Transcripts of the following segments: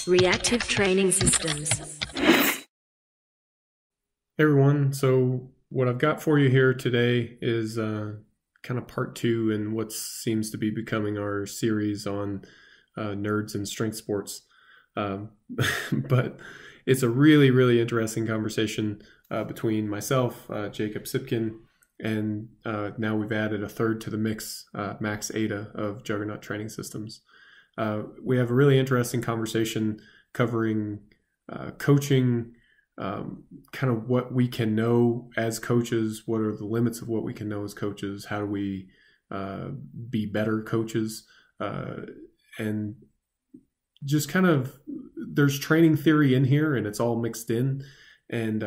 Reactive training systems. Hey everyone, so what I've got for you here today is kind of part two in what seems to be becoming our series on nerds and strength sports. Um, but it's a really, really interesting conversation between myself, Jacob Tsypkin, and now we've added a third to the mix, Max Aita of Juggernaut Training Systems. We have a really interesting conversation covering coaching, kind of what we can know as coaches, what are the limits of what we can know as coaches, how do we be better coaches, and just kind of there's training theory in here and it's all mixed in. And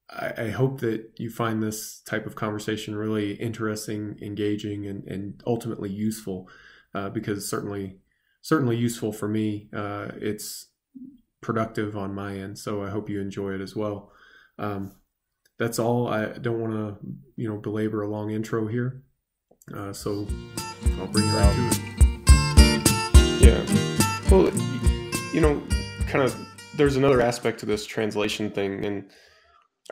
I hope that you find this type of conversation really interesting, engaging, and ultimately useful, because certainly useful for me. It's productive on my end, so I hope you enjoy it as well. That's all. I don't want to belabor a long intro here, so I'll bring you right to it. Yeah, well, kind of there's another aspect to this translation thing, and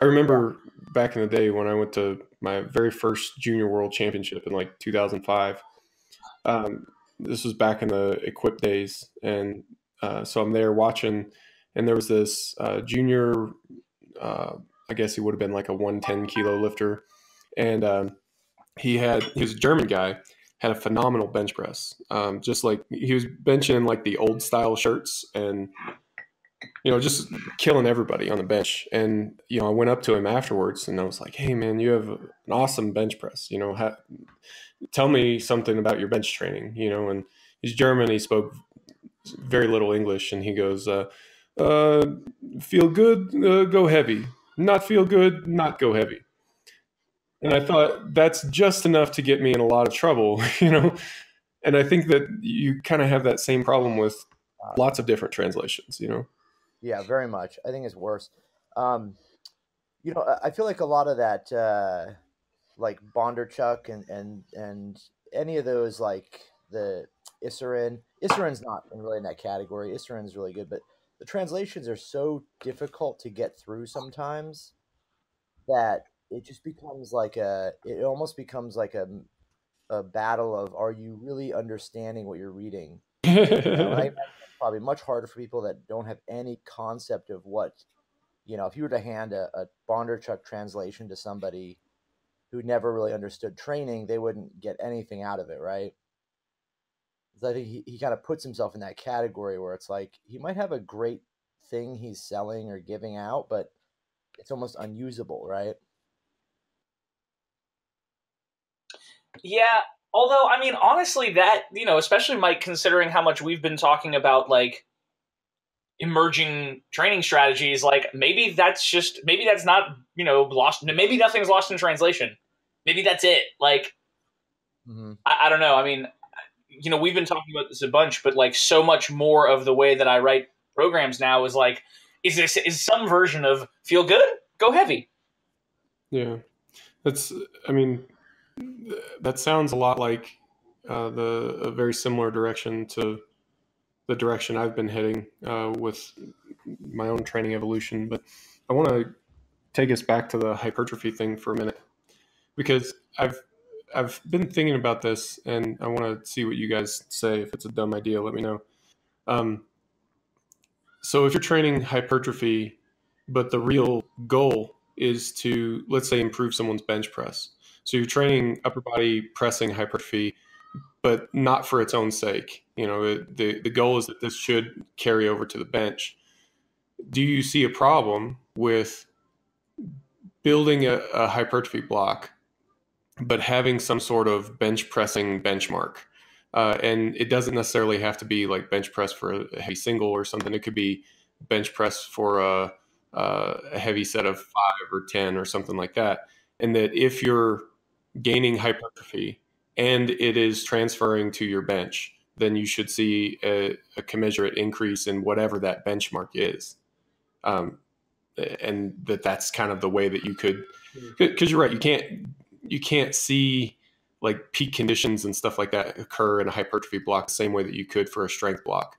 I remember back in the day when I went to my very first junior world championship in like 2005. This was back in the equip days, and so I'm there watching, and there was this junior, I guess he would have been like a 110 kilo lifter, and he was a German guy, had a phenomenal bench press, just like he was benching in like the old style shirts, and just killing everybody on the bench. And I went up to him afterwards, and I was like, "Hey man, you have an awesome bench press. Tell me something about your bench training." And he's German. He spoke very little English, and he goes, "Feel good, go heavy. Not feel good, not go heavy." And I thought that's just enough to get me in a lot of trouble, And I think that you kind of have that same problem with lots of different translations, Yeah, very much. I think it's worse. I feel like a lot of that, like Bondarchuk and any of those, like the Isserin's not really in that category. Isserin's really good, but the translations are so difficult to get through sometimes that it just becomes it almost becomes like a battle of, are you really understanding what you're reading? And I imagine it's probably much harder for people that don't have any concept of what, if you were to hand a Bondarchuk translation to somebody who never really understood training, they wouldn't get anything out of it, right? So I think he kind of puts himself in that category where it's like he might have a great thing he's selling or giving out, but it's almost unusable, right? Yeah, although, I mean, honestly, that, especially Mike, considering how much we've been talking about, like, emerging training strategies, like, maybe that's not, lost, maybe nothing's lost in translation. Maybe that's it. Like, I don't know. I mean, we've been talking about this a bunch, but, like, so much more of the way that I write programs now is, like, is some version of feel good, go heavy. Yeah. That sounds a lot like a very similar direction to the direction I've been heading with my own training evolution. But I want to take us back to the hypertrophy thing for a minute, because I've been thinking about this, and I want to see what you guys say. If it's a dumb idea, let me know. So if you're training hypertrophy, but the real goal is to, let's say, improve someone's bench press. So you're training upper body pressing hypertrophy, but not for its own sake. The goal is that this should carry over to the bench. Do you see a problem with building a hypertrophy block, but having some sort of bench pressing benchmark? And it doesn't necessarily have to be like bench press for a heavy single or something. It could be bench press for a heavy set of 5 or 10 or something like that. And that if you're gaining hypertrophy and it is transferring to your bench, then you should see a commensurate increase in whatever that benchmark is. And that's kind of the way that you could, because you're right, you can't see like peak conditions and stuff like that occur in a hypertrophy block the same way that you could for a strength block.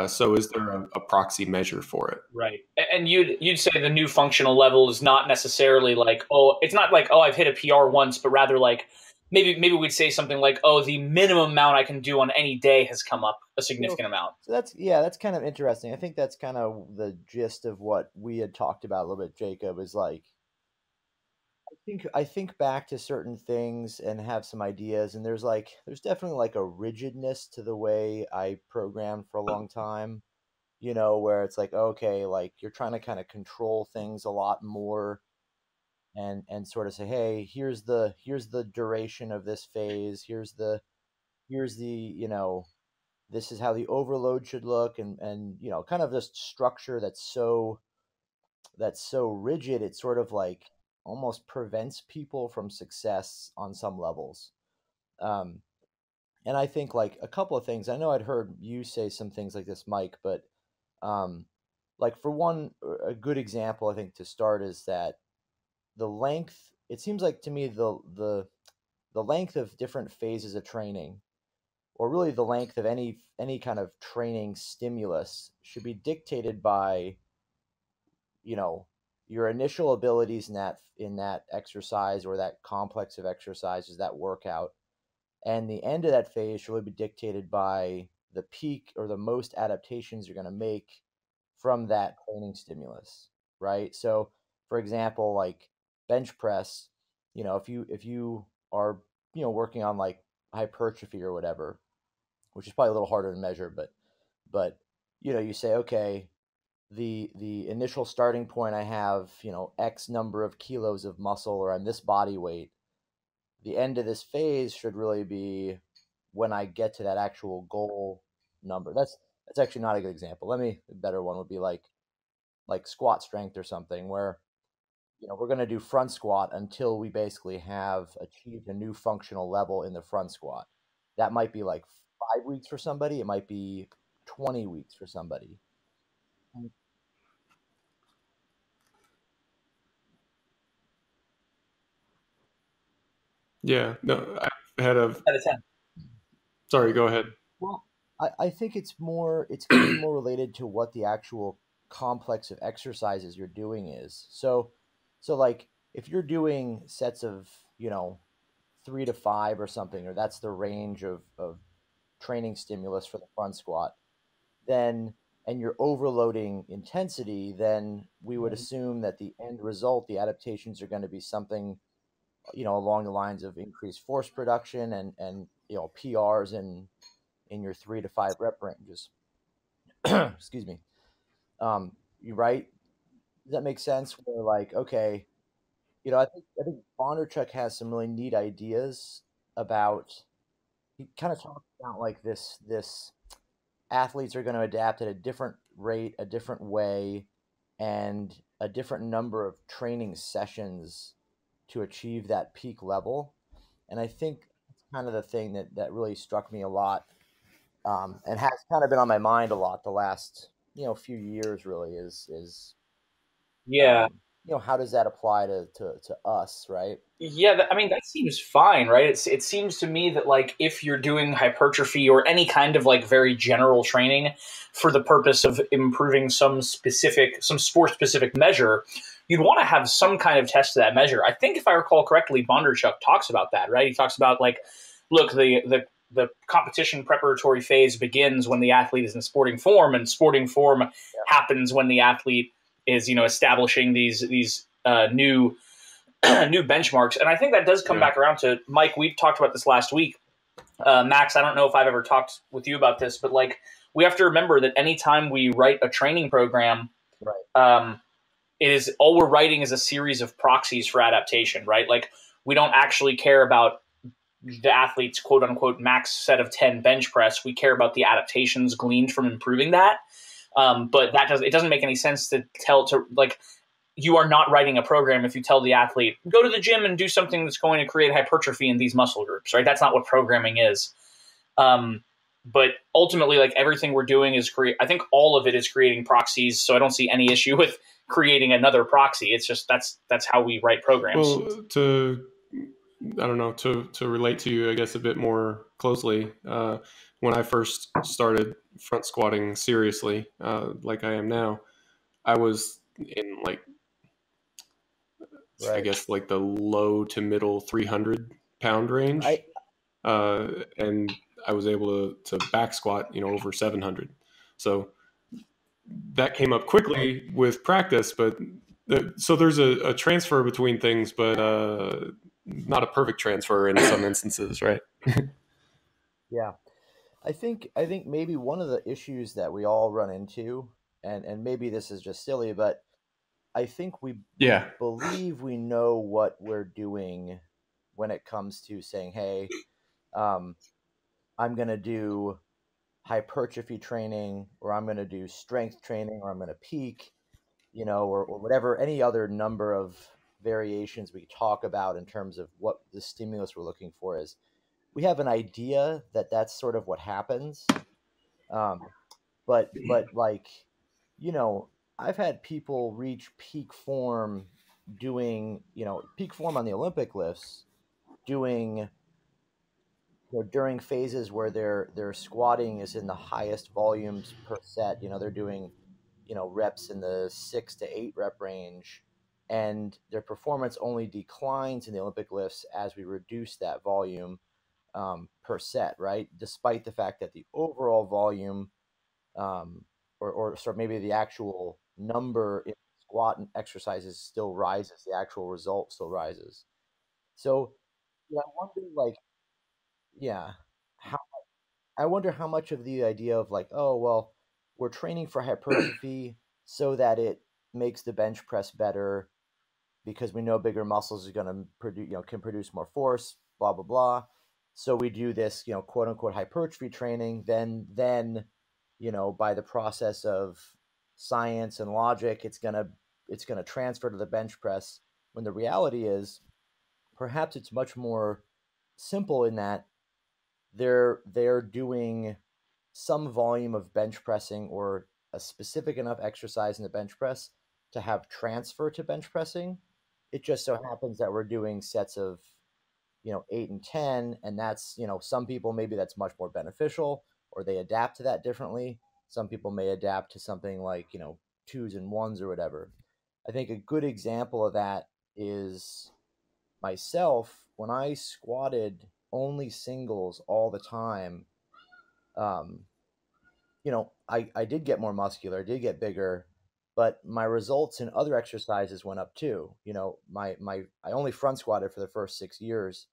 So is there a proxy measure for it? Right. And you'd say the new functional level is not necessarily like, oh, it's not like, oh, I've hit a PR once, but rather like maybe we'd say something like, oh, the minimum amount I can do on any day has come up a significant amount. So that's kind of interesting. I think that's kind of the gist of what we had talked about a little bit, Jacob, is like I think back to certain things and have some ideas, and there's definitely like a rigidness to the way I programmed for a long time, where it's like, okay, like you're trying to kind of control things a lot more and sort of say, hey, here's the duration of this phase, here's the this is how the overload should look, and kind of this structure that's so rigid, it sort of like almost prevents people from success on some levels. Um, and I think like a couple of things. I know I'd heard you say some things like this, Mike, but um, like for one, a good example I think to start is that the length. It seems like to me the length of different phases of training, or really the length of any kind of training stimulus, should be dictated by you know your initial abilities in that exercise or that complex of exercises, that workout, and the end of that phase should really be dictated by the peak or the most adaptations you're going to make from that training stimulus, right? So for example, like bench press, if you are working on like hypertrophy or whatever, which is probably a little harder to measure, but you say, okay, the initial starting point, I have X number of kilos of muscle, or I'm this body weight. The end of this phase should really be when I get to that actual goal number. That's actually not a good example. A better one would be like squat strength or something, where we're going to do front squat until we basically have achieved a new functional level in the front squat. That might be like 5 weeks for somebody. It might be 20 weeks for somebody. Yeah, no, I had a. Out of 10. Sorry, go ahead. Well, I think it's going to be more related to what the actual complex of exercises you're doing is. So like if you're doing sets of 3 to 5 or something, or that's the range of training stimulus for the front squat, then and you're overloading intensity, then we would assume that the end result, the adaptations, are going to be something along the lines of increased force production and PRs in your 3 to 5 rep ranges. Excuse me. You right? Does that make sense? Where like, okay, I think Bondarchuk has some really neat ideas about. He kind of talks about like this athletes are going to adapt at a different rate, a different way, and a different number of training sessions to achieve that peak level. And I think that's kind of the thing that really struck me a lot, and has kind of been on my mind a lot the last few years. Really is Yeah. how does that apply to us, right? Yeah, I mean, that seems fine, right? It seems to me that, like, if you're doing hypertrophy or any kind of, like, very general training for the purpose of improving some sport-specific measure, you'd want to have some kind of test to that measure. I think if I recall correctly, Bondarchuk talks about that, right? He talks about, like, look, the competition preparatory phase begins when the athlete is in sporting form, and sporting form happens when the athlete is, establishing these new new benchmarks. And I think that does come back around to, Mike, we talked about this last week. Max, I don't know if I've ever talked with you about this, but like we have to remember that anytime we write a training program, it is all we're writing is a series of proxies for adaptation, right? Like we don't actually care about the athlete's quote unquote max set of 10 bench press. We care about the adaptations gleaned from improving that. But it doesn't make any sense to you are not writing a program if you tell the athlete, go to the gym and do something that's going to create hypertrophy in these muscle groups, right? That's not what programming is. But ultimately, like everything we're doing is I think all of it is creating proxies. So I don't see any issue with creating another proxy. It's just, that's how we write programs. Well, to I don't know, to relate to you, I guess, a bit more closely. When I first started front squatting seriously, like I am now, I was in like, I Right. guess, like the low to middle 300-pound range. And I was able to back squat, over 700. So that came up quickly with practice, but so there's a transfer between things, but not a perfect transfer in some instances, right? Yeah. I think maybe one of the issues that we all run into, and maybe this is just silly, but I think we Yeah. believe we know what we're doing when it comes to saying, hey, um, I'm going to do hypertrophy training, or I'm going to do strength training, or I'm going to peak, or whatever, any other number of variations we talk about in terms of what the stimulus we're looking for is. We have an idea that that's sort of what happens. Um, but like, you know, I've had people reach peak form doing, peak form on the Olympic lifts, doing, during phases where their squatting is in the highest volumes per set. They're doing, reps in the 6 to 8 rep range, and their performance only declines in the Olympic lifts as we reduce that volume per set, right? Despite the fact that the overall volume, or sort of maybe the actual number in squat and exercises still rises, the actual result still rises. So, I wonder, like, yeah, how I wonder how much of the idea of like, oh well, we're training for hypertrophy so that it makes the bench press better because we know bigger muscles are going to produce, can produce more force, blah blah blah. So we do this, quote unquote hypertrophy training. Then, by the process of science and logic, it's gonna transfer to the bench press. When the reality is, perhaps it's much more simple in that they're doing some volume of bench pressing or a specific enough exercise in the bench press to have transfer to bench pressing. It just so happens that we're doing sets of 8 and 10, and that's, some people, maybe that's much more beneficial, or they adapt to that differently. Some people may adapt to something like, twos and ones or whatever. I think a good example of that is myself. When I squatted only singles all the time, um, I did get more muscular, I did get bigger, but my results in other exercises went up too. I only front squatted for the first 6 years,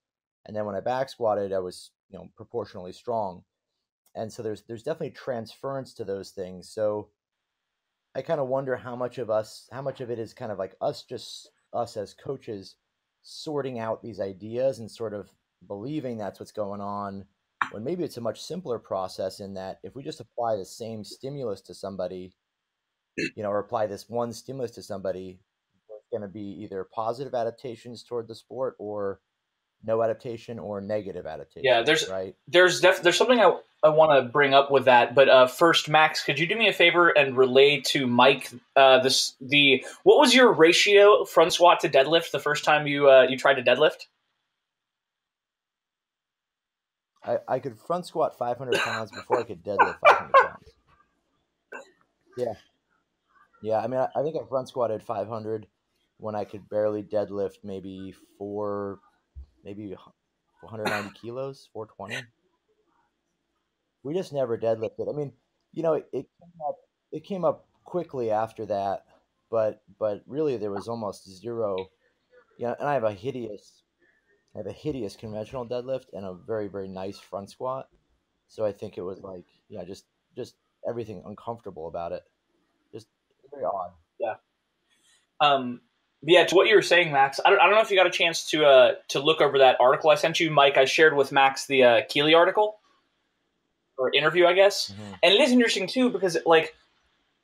and then when I back squatted, I was, proportionally strong. And so there's definitely transference to those things. So I kind of wonder how much of it is kind of like us as coaches sorting out these ideas and sort of believing that's what's going on, when maybe it's a much simpler process, in that if we just apply the same stimulus to somebody, or apply this one stimulus to somebody, there's going to be either positive adaptations toward the sport, or no adaptation, or negative adaptation. Yeah, right. There's something I want to bring up with that, but first, Max, could you do me a favor and relay to Mike what was your ratio front squat to deadlift the first time you tried to deadlift? I could front squat 500 pounds before I could deadlift 500 pounds. Yeah. I mean, I think I front squatted 500 when I could barely deadlift maybe 490 kilos, 420. We just never deadlifted. I mean, it came up quickly after that, but really there was almost zero. And I have a hideous conventional deadlift and a very, very nice front squat. So I think it was like, just everything uncomfortable about it. Just very odd. Yeah. Yeah, to what you were saying, Max, I don't know if you got a chance to look over that article I sent you, Mike. I shared with Max the Keeley article, or interview, I guess. Mm-hmm. And it is interesting too, because like,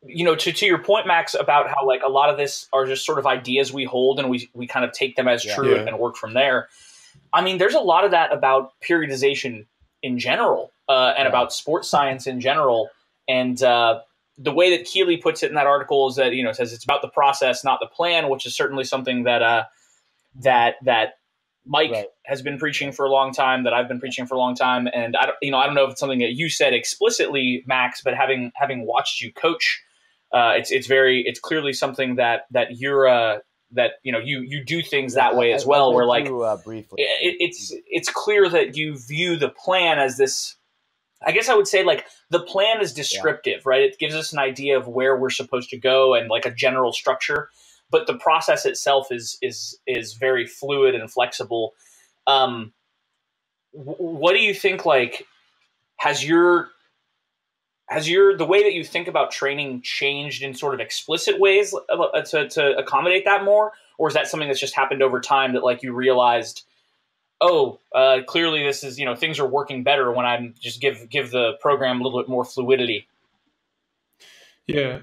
to your point, Max, about how like a lot of this are just sort of ideas we hold and we kind of take them as true and work from there. I mean, there's a lot of that about periodization in general, and about sports science in general. And the way that Keeley puts it in that article is that, says it's about the process, not the plan, which is certainly something that Mike has been preaching for a long time, that I've been preaching for a long time, and I don't know if it's something that you said explicitly, Max, but having watched you coach, it's clearly something that you're that you do things that way as well. Where like briefly, it's clear that you view the plan as this. I guess I would say like the plan is descriptive, right? It gives us an idea of where we're supposed to go and like a general structure, but the process itself is very fluid and flexible. What do you think? Like, has the way that you think about training changed in sort of explicit ways to accommodate that more, or is that something that's just happened over time that like you realized? Clearly this is, things are working better when I'm just give the program a little bit more fluidity. Yeah,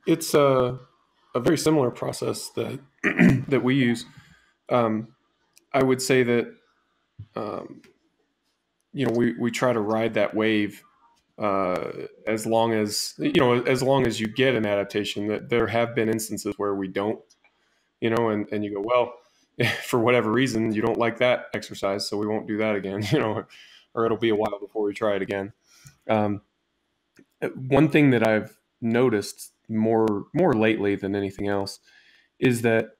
it's a very similar process that that we use. I would say that we try to ride that wave as long as you get an adaptation. That there have been instances where we don't, and you go, well, for whatever reason, you don't like that exercise, so we won't do that again, or it'll be a while before we try it again. One thing that I've noticed more lately than anything else is that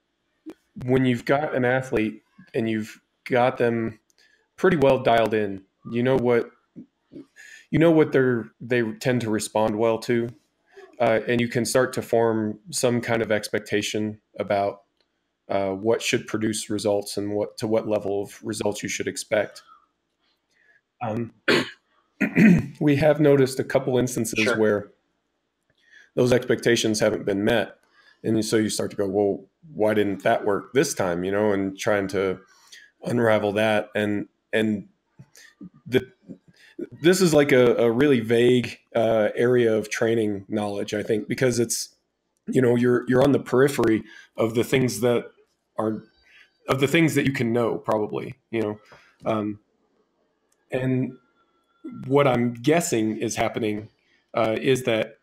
when you've got an athlete and you've got them pretty well dialed in, what they tend to respond well to, and you can start to form some kind of expectation about what should produce results and what level of results you should expect. We have noticed a couple instances where those expectations haven't been met, and so you start to go, well, why didn't that work this time? And trying to unravel that, and this is like a really vague area of training knowledge, I think, because it's you're on the periphery of the things that you can know, probably, and what I'm guessing is happening is that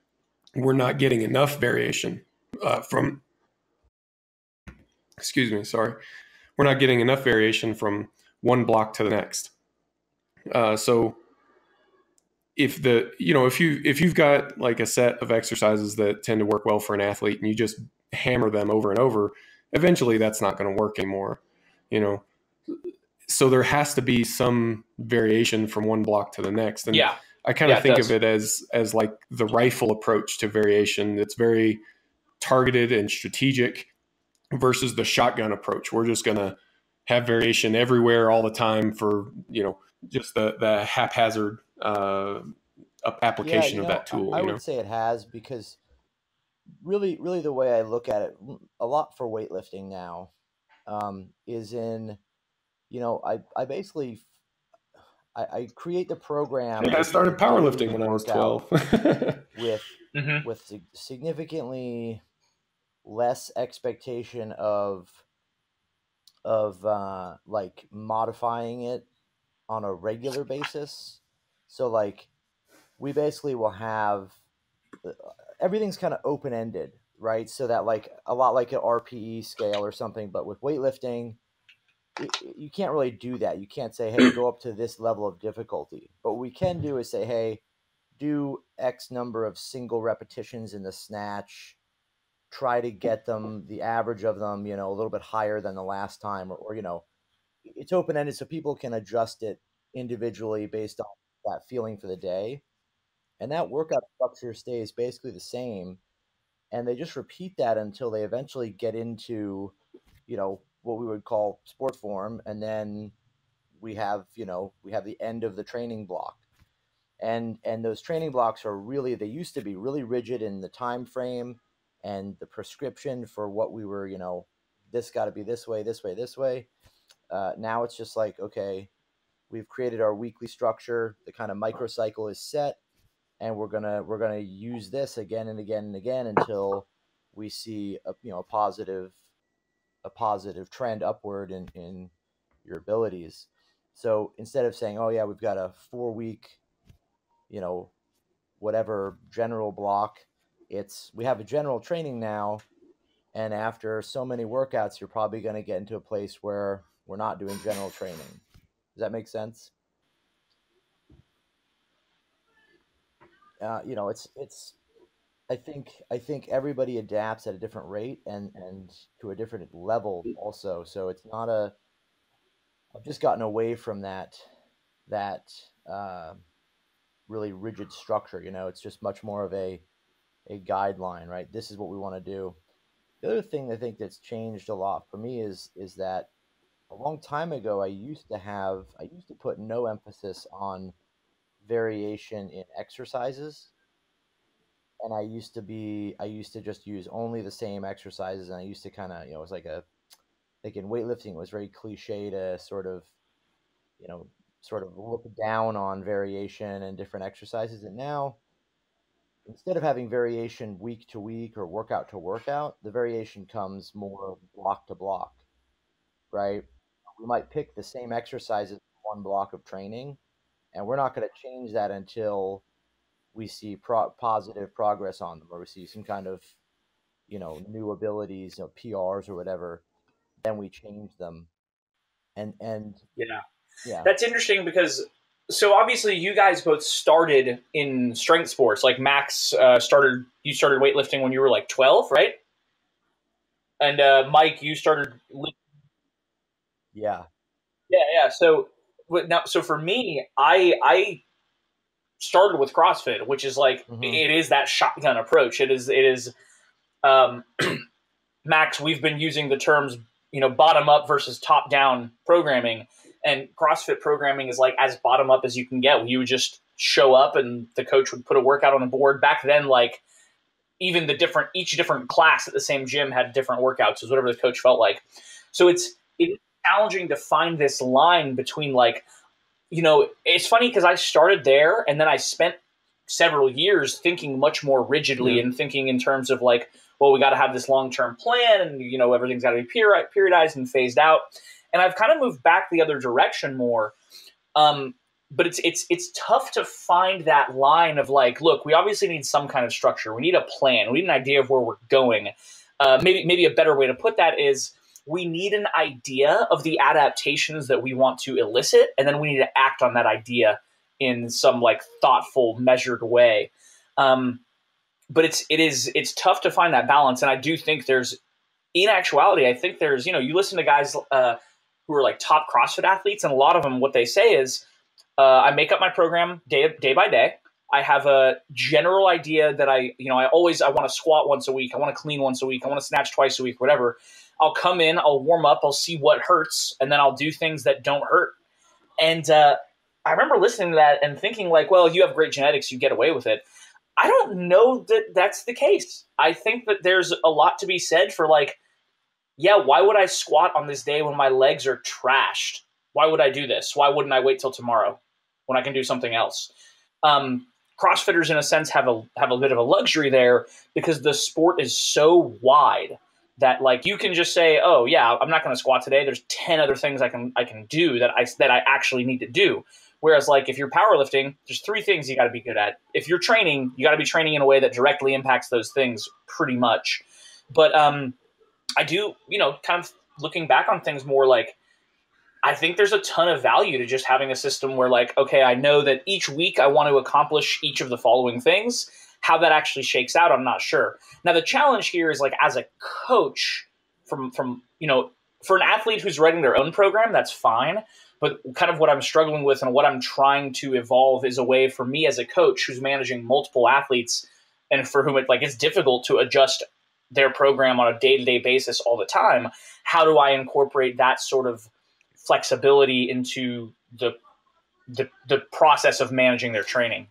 we're not getting enough variation from excuse me, sorry, we're not getting enough variation from one block to the next. So if you've got like a set of exercises that tend to work well for an athlete and you just hammer them over and over, eventually that's not going to work anymore, So there has to be some variation from one block to the next. And I kind of think of it as like the rifle approach to variation. It's very targeted and strategic versus the shotgun approach. We're just going to have variation everywhere all the time for, just the haphazard application of that tool. I would say it has, because really the way I look at it a lot for weightlifting now is in, I basically I create the program. I started powerlifting when I was 12 with significantly less expectation of like modifying it on a regular basis. So like we basically will have everything's kind of open-ended, right? So that like a lot like an RPE scale or something, but with weightlifting, you can't really do that. You can't say, hey, go up to this level of difficulty. But what we can do is say, hey, do X number of single repetitions in the snatch, try to get them, the average of them, a little bit higher than the last time, or it's open-ended so people can adjust it individually based on that feeling for the day. And that workout structure stays basically the same. And they just repeat that until they eventually get into, what we would call sport form. And then we have the end of the training block. And those training blocks are really, they used to be really rigid in the time frame and the prescription for what we were, this got to be this way, this way, this way. Now it's just like, okay, we've created our weekly structure. The kind of microcycle is set, and we're gonna use this again and again and again until we see a positive trend upward in your abilities. So instead of saying, oh yeah, we've got a 4-week, whatever general block, we have a general training now, And after so many workouts, you're probably going to get into a place where we're not doing general training. Does that make sense? You know, it's I think everybody adapts at a different rate and to a different level also. So it's not a I've just gotten away from that really rigid structure. You know, it's just much more of a guideline, right? This is what we want to do. The other thing I think that's changed a lot for me is that a long time ago I used to put no emphasis on variation in exercises, and I used to just use only the same exercises, and I used to kind of, you know, it was like in weightlifting it was very cliche to sort of, you know, sort of look down on variation and different exercises. And now, instead of having variation week to week or workout to workout, the variation comes more block to block, right? We might pick the same exercises in one block of training, and we're not going to change that until we see positive progress on them, or we see some kind of, you know, new abilities, you know, PRs or whatever. Then we change them. And yeah, That's interesting because, so obviously you guys both started in strength sports. Like Max you started weightlifting when you were like 12, right? And Mike, you started. yeah, Yeah. So for me, I started with CrossFit, which is like it is that shotgun approach. It is. Um, Max, we've been using the terms, you know, bottom up versus top down programming. And CrossFit programming is like as bottom up as you can get. You would just show up and the coach would put a workout on the board. Back then, like even each different class at the same gym had different workouts, as whatever the coach felt like. So it's challenging to find this line between, like, you know, it's funny because I started there and then I spent several years thinking much more rigidly and thinking in terms of like, well, we got to have this long-term plan and, you know, everything's got to be periodized and phased out. And I've kind of moved back the other direction more. But it's tough to find that line of like, look, we obviously need some kind of structure. We need a plan. We need an idea of where we're going. Maybe a better way to put that is we need an idea of the adaptations that we want to elicit, and then we need to act on that idea in some like thoughtful, measured way. But it's tough to find that balance. And I do think in actuality, I think there's, you know, you listen to guys who are like top CrossFit athletes, and a lot of them, what they say is, I make up my program day by day. I have a general idea that I want to squat once a week. I want to clean once a week. I want to snatch twice a week, whatever. I'll come in, I'll warm up, I'll see what hurts, and then I'll do things that don't hurt. And I remember listening to that and thinking like, well, you have great genetics, you get away with it. I don't know that that's the case. I think that there's a lot to be said for like, yeah, why would I squat on this day when my legs are trashed? Why would I do this? Why wouldn't I wait till tomorrow when I can do something else? CrossFitters, in a sense, have a bit of a luxury there because the sport is so wide that like you can just say, oh yeah, I'm not going to squat today. There's 10 other things I can do that I actually need to do. Whereas like if you're powerlifting, there's 3 things you got to be good at. If you're training, you got to be training in a way that directly impacts those things pretty much. But I do, you know, kind of looking back on things more like, I think there's a ton of value to just having a system where like, okay, I know that each week I want to accomplish each of the following things. How that actually shakes out, I'm not sure. Now, the challenge here is like as a coach from you know, for an athlete who's writing their own program, that's fine. But kind of what I'm struggling with and what I'm trying to evolve is a way for me as a coach who's managing multiple athletes and for whom it's difficult to adjust their program on a day-to-day basis all the time. How do I incorporate that sort of flexibility into the process of managing their training?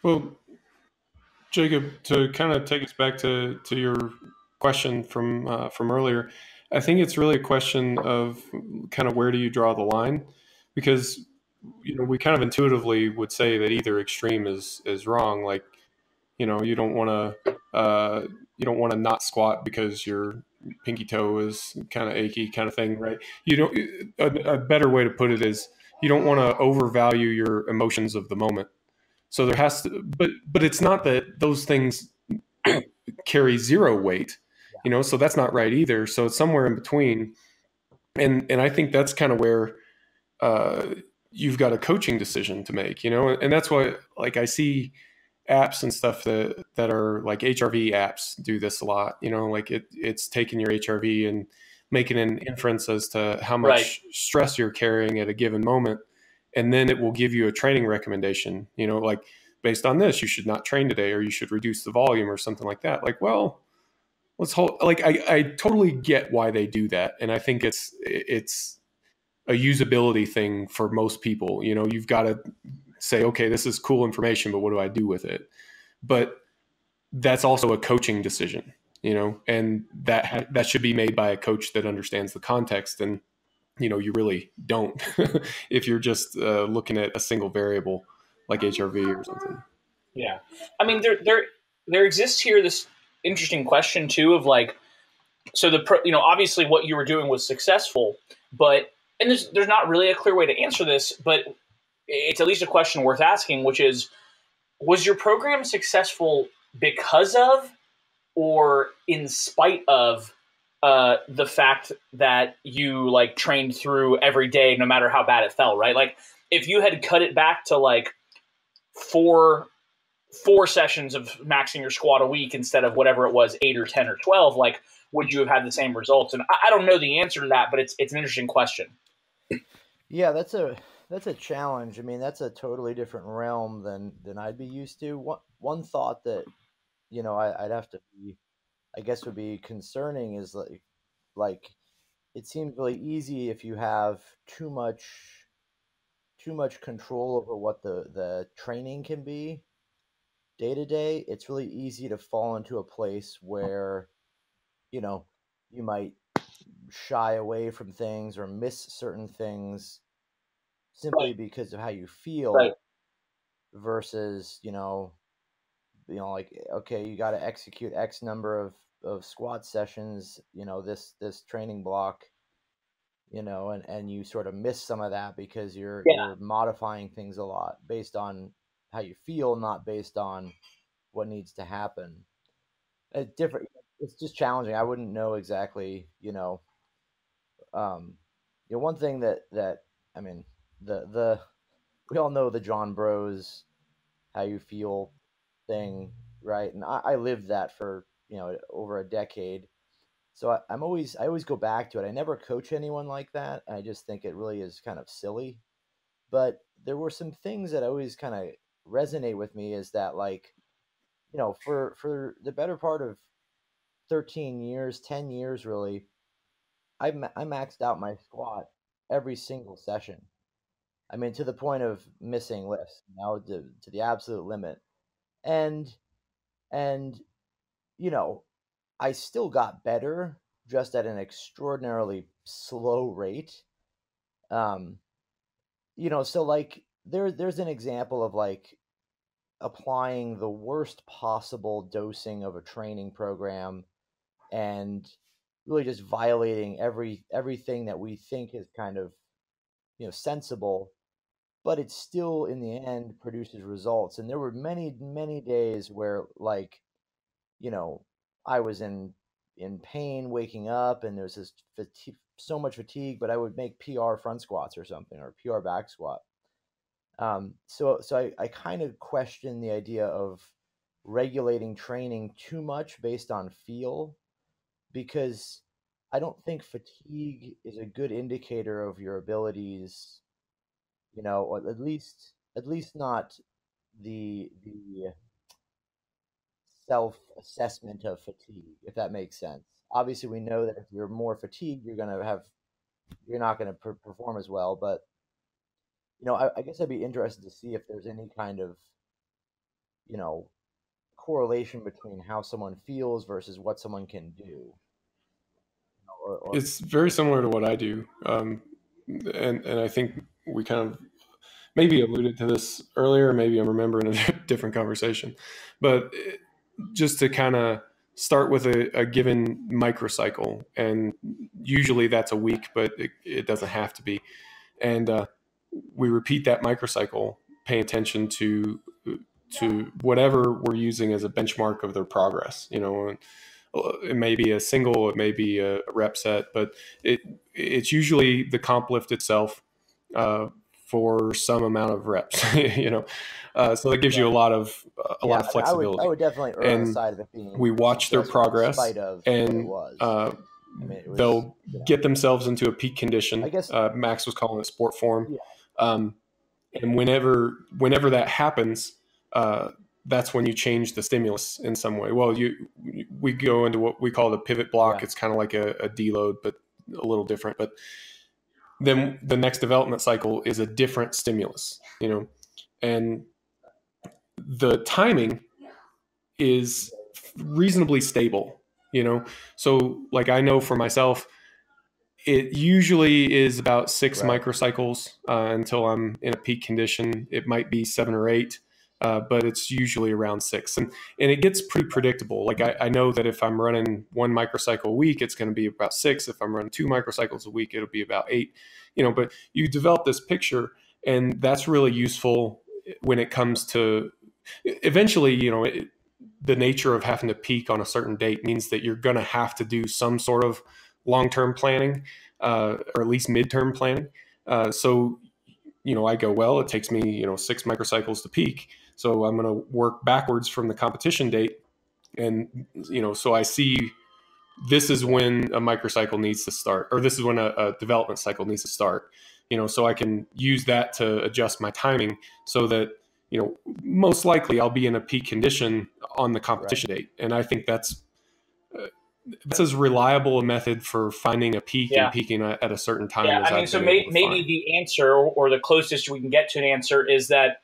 Well, Jacob, to kind of take us back to your question from earlier, I think it's really a question of kind of where do you draw the line, because you know we kind of intuitively would say that either extreme is wrong. Like, you know, you don't want to not squat because your pinky toe is kind of achy, kind of thing, right? You don't. A better way to put it is you don't want to overvalue your emotions of the moment. So there has to, but it's not that those things carry zero weight. So that's not right either. So it's somewhere in between. And I think that's kind of where you've got a coaching decision to make, and that's why, like, I see apps and stuff that are like HRV apps do this a lot, like it's taking your HRV and making an inference as to how much stress you're carrying at a given moment. And then it will give you a training recommendation, like, based on this, you should not train today, or you should reduce the volume or something like that. Like, well, let's hold, like, I totally get why they do that. And I think it's a usability thing for most people. You've got to say, okay, this is cool information, but what do I do with it? But that's also a coaching decision, and that should be made by a coach that understands the context. And, you really don't if you're just looking at a single variable like HRV or something. Yeah. I mean, there exists here this interesting question too of like, so obviously what you were doing was successful, but, and there's not really a clear way to answer this, but it's at least a question worth asking, which is, was your program successful because of, or in spite of, the fact that you like trained through every day, no matter how bad it felt, right? Like, if you had cut it back to like four sessions of maxing your squat a week instead of whatever it was, 8 or 10 or 12, like, would you have had the same results? And I don't know the answer to that, but it's an interesting question. Yeah, that's a challenge. I mean, that's a totally different realm than I'd be used to. One thought that, I'd have to be, I guess, would be concerning is like it seems really easy if you have too much control over what the training can be day to day. It's really easy to fall into a place where, you might shy away from things or miss certain things simply because of how you feel versus, like, okay, you got to execute X number of squat sessions, this training block, and you sort of miss some of that because you're modifying things a lot based on how you feel, not based on what needs to happen. It's different. It's just challenging. I wouldn't know exactly, one thing that I mean, the we all know the John Bros, how you feel thing, right? And I lived that for, over a decade. So I always go back to it. I never coach anyone like that. I just think it really is kind of silly. But there were some things that always kind of resonate with me, is that, like, for the better part of 13 years, 10 years really, I maxed out my squat every single session. I mean, to the point of missing lifts, to the absolute limit. And and I still got better, just at an extraordinarily slow rate. Um, so like there's an example of like applying the worst possible dosing of a training program and really just violating everything that we think is kind of, sensible, but it still in the end produces results. And there were many days where, like, you know, I was in pain waking up, and there's this so much fatigue, but I would make PR front squats or something, or PR back squat. So I kind of question the idea of regulating training too much based on feel, because I don't think fatigue is a good indicator of your abilities, or at least not the self-assessment of fatigue, if that makes sense. Obviously, we know that if you're more fatigued, you're not going to perform as well. But I guess I'd be interested to see if there's any kind of you know correlation between how someone feels versus what someone can do. Or It's very similar to what I do, and I think we kind of maybe alluded to this earlier. Maybe I'm remembering a different conversation, but just to kind of start with a given microcycle, and usually that's a week, but it doesn't have to be. And we repeat that microcycle, paying attention to whatever we're using as a benchmark of their progress. And It may be a single, it may be a rep set, but it's usually the comp lift itself for some amount of reps, so that gives you a lot of flexibility. I would definitely err on the side of it being. We watch their progress, and they'll get themselves into a peak condition. I guess Max was calling it sport form. Yeah. And whenever that happens, that's when you change the stimulus in some way. Well, we go into what we call the pivot block. Yeah. It's kind of like a deload, but a little different. But then the next development cycle is a different stimulus, and the timing is reasonably stable, So like I know for myself, it usually is about 6 microcycles until I'm in a peak condition. It might be 7 or 8, but it's usually around 6. And it gets pretty predictable. Like I know that if I'm running 1 microcycle a week, it's going to be about 6. If I'm running 2 microcycles a week, it'll be about 8. But you develop this picture, and that's really useful when it comes to eventually, the nature of having to peak on a certain date means that you're going to have to do some sort of long-term planning, or at least midterm planning. So, I go, well, it takes me, 6 microcycles to peak. So I'm going to work backwards from the competition date. And, so I see this is when a microcycle needs to start, or this is when a development cycle needs to start, so I can use that to adjust my timing so that, most likely I'll be in a peak condition on the competition date. And I think that's as reliable a method for finding a peak and peaking at a certain time. Yeah, as maybe the answer, or the closest we can get to an answer, is that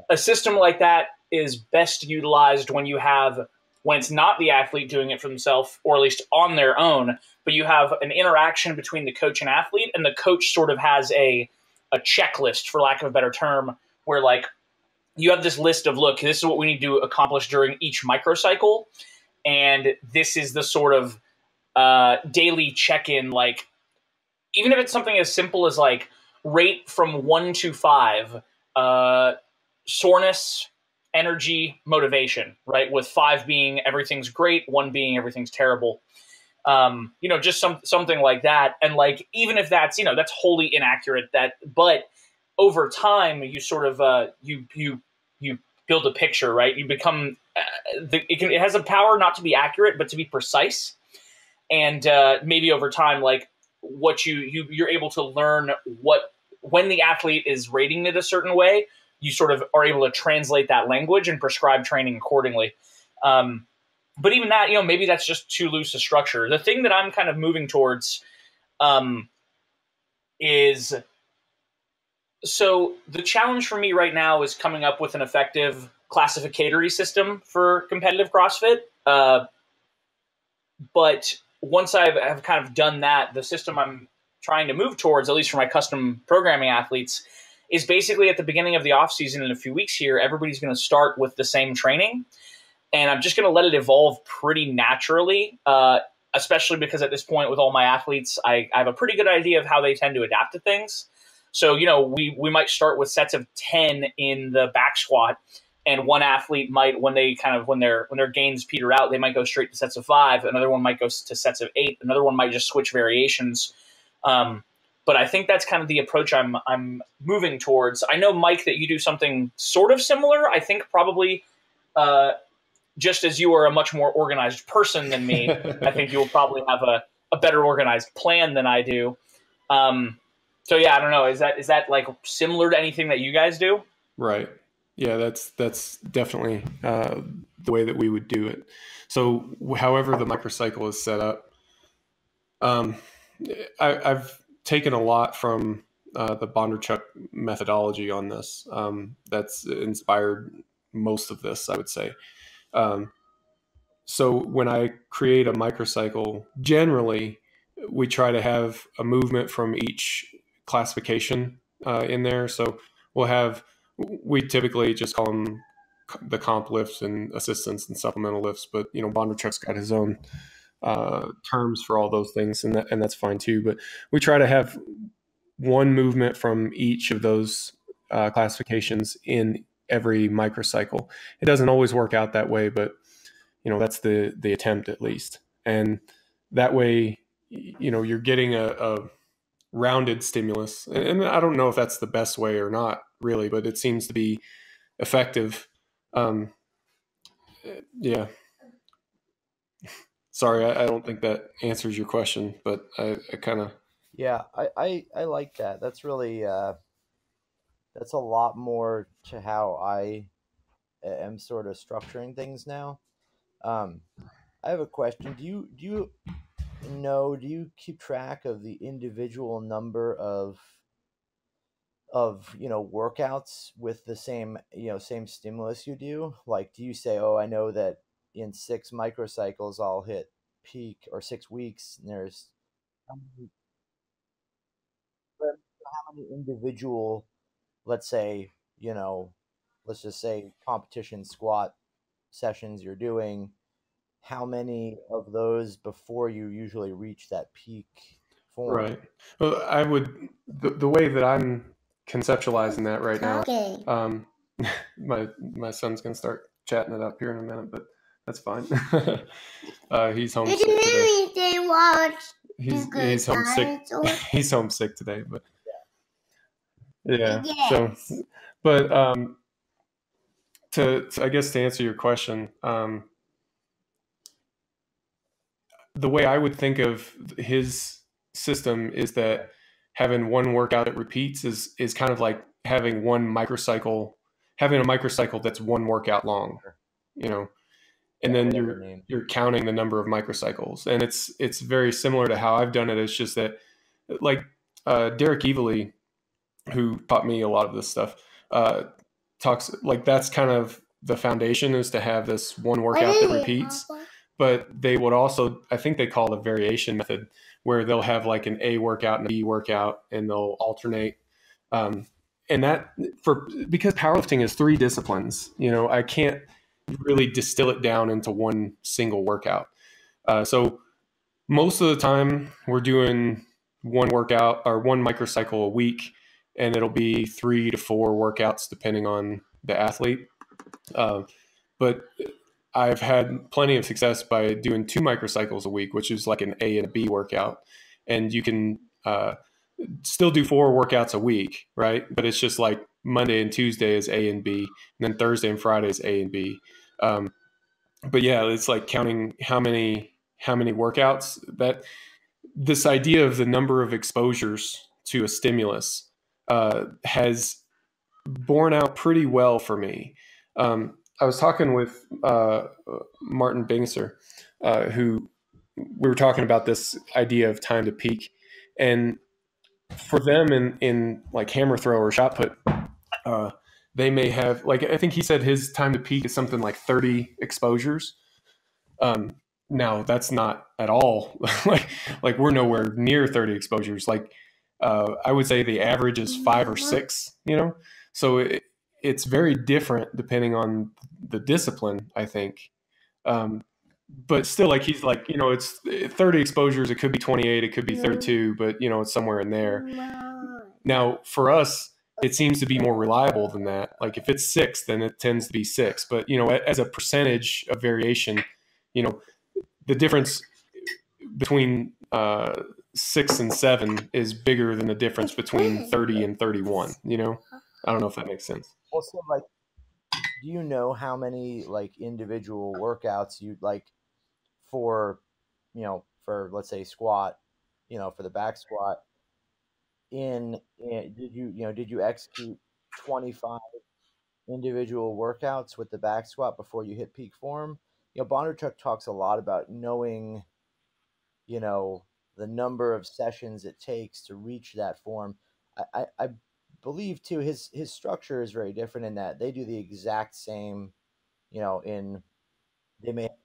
a system like that is best utilized when it's not the athlete doing it for themselves, or at least on their own, but you have an interaction between the coach and athlete, and the coach sort of has a checklist, for lack of a better term, where like you have this list of, look, this is what we need to accomplish during each microcycle. And this is the sort of daily check-in, like, even if it's something as simple as like rate from 1 to 5, soreness, energy, motivation, right? With 5 being everything's great, 1 being everything's terrible. Just something like that. And like, even if that's, that's wholly inaccurate, but over time you sort of, you build a picture, right? You become, it has a power not to be accurate, but to be precise. And maybe over time, like what you're able to learn when the athlete is rating it a certain way, you sort of are able to translate that language and prescribe training accordingly. But even that, maybe that's just too loose a structure. The thing that I'm kind of moving towards is, so the challenge for me right now is coming up with an effective classificatory system for competitive CrossFit. But once I've kind of done that, the system I'm trying to move towards, at least for my custom programming athletes, is basically at the beginning of the off season in a few weeks here, everybody's going to start with the same training. And I'm just going to let it evolve pretty naturally, especially because at this point with all my athletes, I have a pretty good idea of how they tend to adapt to things. So, we might start with sets of 10 in the back squat, and one athlete might, when their gains peter out, they might go straight to sets of 5. Another one might go to sets of 8. Another one might just switch variations. But I think that's kind of the approach I'm moving towards. I know, Mike, that you do something sort of similar. I think probably just as you are a much more organized person than me, I think you'll probably have a better organized plan than I do. So yeah, I don't know. Is that like similar to anything that you guys do? Right. Yeah, that's definitely the way that we would do it. So however the microcycle is set up, I've taken a lot from the Bondarchuk methodology on this. That's inspired most of this, I would say. So when I create a microcycle, generally we try to have a movement from each classification in there. So we typically just call them the comp lifts and assistance and supplemental lifts, but Bondarchuk's got his own terms for all those things, and that's fine too. But we try to have one movement from each of those classifications in every microcycle. It doesn't always work out that way, but that's the attempt at least. And that way, you're getting a rounded stimulus. And I don't know if that's the best way or not, really, but it seems to be effective. Yeah. Sorry, I don't think that answers your question, but I kind of... Yeah, I like that. That's really that's a lot more to how I am sort of structuring things now. I have a question. Do you keep track of the individual number of workouts with the same stimulus you do? Like, do you say, oh, I know that in 6 microcycles I'll hit peak, or 6 weeks, and there's how many, how many individual, let's say, let's just say competition squat sessions you're doing, how many of those before you usually reach that peak form? Right. Well, I would, the way that I'm conceptualizing that right now, my son's gonna start chatting it up here in a minute, but that's fine. He's homesick today. He's homesick. He's homesick today, but yeah. So, but to I guess to answer your question, the way I would think of his system is that having one workout that repeats is kind of like having having a microcycle that's one workout long, and then you're counting the number of microcycles, and it's very similar to how I've done it. It's just that, like, Derek Evely, who taught me a lot of this stuff, talks like that's kind of the foundation, is to have this one workout that repeats. But they would also, I think they call it a variation method, where they'll have like an A workout and a B workout, and they'll alternate. And that, because powerlifting is 3 disciplines, I can't really distill it down into one single workout. So most of the time we're doing one workout or one microcycle a week, and it'll be 3 to 4 workouts depending on the athlete. But I've had plenty of success by doing 2 microcycles a week, which is like an A and a B workout. And you can still do 4 workouts a week, right? But it's just like Monday and Tuesday is A and B, and then Thursday and Friday is A and B. But yeah, it's like counting how many workouts. That this idea of the number of exposures to a stimulus has borne out pretty well for me. I was talking with Martin Bingser, who we were talking about this idea of time to peak, and for them in like hammer throw or shot put, they may have, like, I think he said his time to peak is something like 30 exposures. Now that's not at all like we're nowhere near 30 exposures. Like I would say the average is 5 or 6. So it's very different depending on the discipline, I think. But still, like, he's like, it's 30 exposures. It could be 28. It could be 32, but it's somewhere in there. Now for us, it seems to be more reliable than that. Like if it's 6, then it tends to be 6. But, as a percentage of variation, the difference between 6 and 7 is bigger than the difference between 30 and 31. I don't know if that makes sense. Also, like, do you know how many like individual workouts you like for let's say squat, for the back squat? Did you execute 25 individual workouts with the back squat before you hit peak form? Bondarchuk talks a lot about knowing, the number of sessions it takes to reach that form. I believe too his structure is very different in that they do the exact same,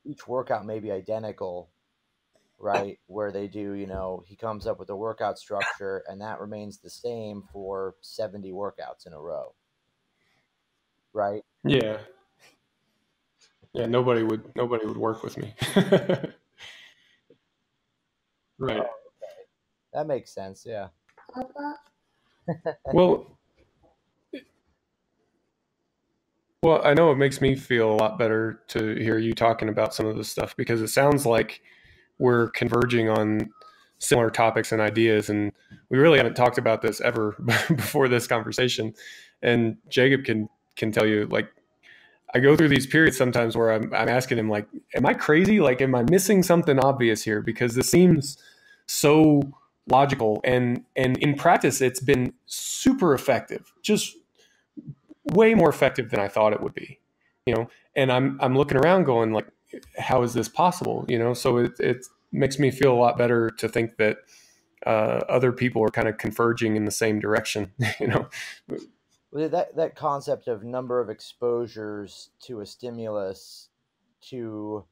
each workout may be identical, right? Where they do, he comes up with a workout structure and that remains the same for 70 workouts in a row, right? Yeah. Nobody would work with me. Right. Oh, okay. That makes sense. Yeah. Well, I know it makes me feel a lot better to hear you talking about some of this stuff, because it sounds like we're converging on similar topics and ideas. And we really haven't talked about this ever before this conversation. And Jacob can tell you, like, I go through these periods sometimes where I'm asking him, like, am I crazy? Like, am I missing something obvious here? Because this seems so logical. And in practice, it's been super effective, just way more effective than I thought it would be, and I'm looking around going, like, how is this possible? So it makes me feel a lot better to think that other people are kind of converging in the same direction, That concept of number of exposures to a stimulus, to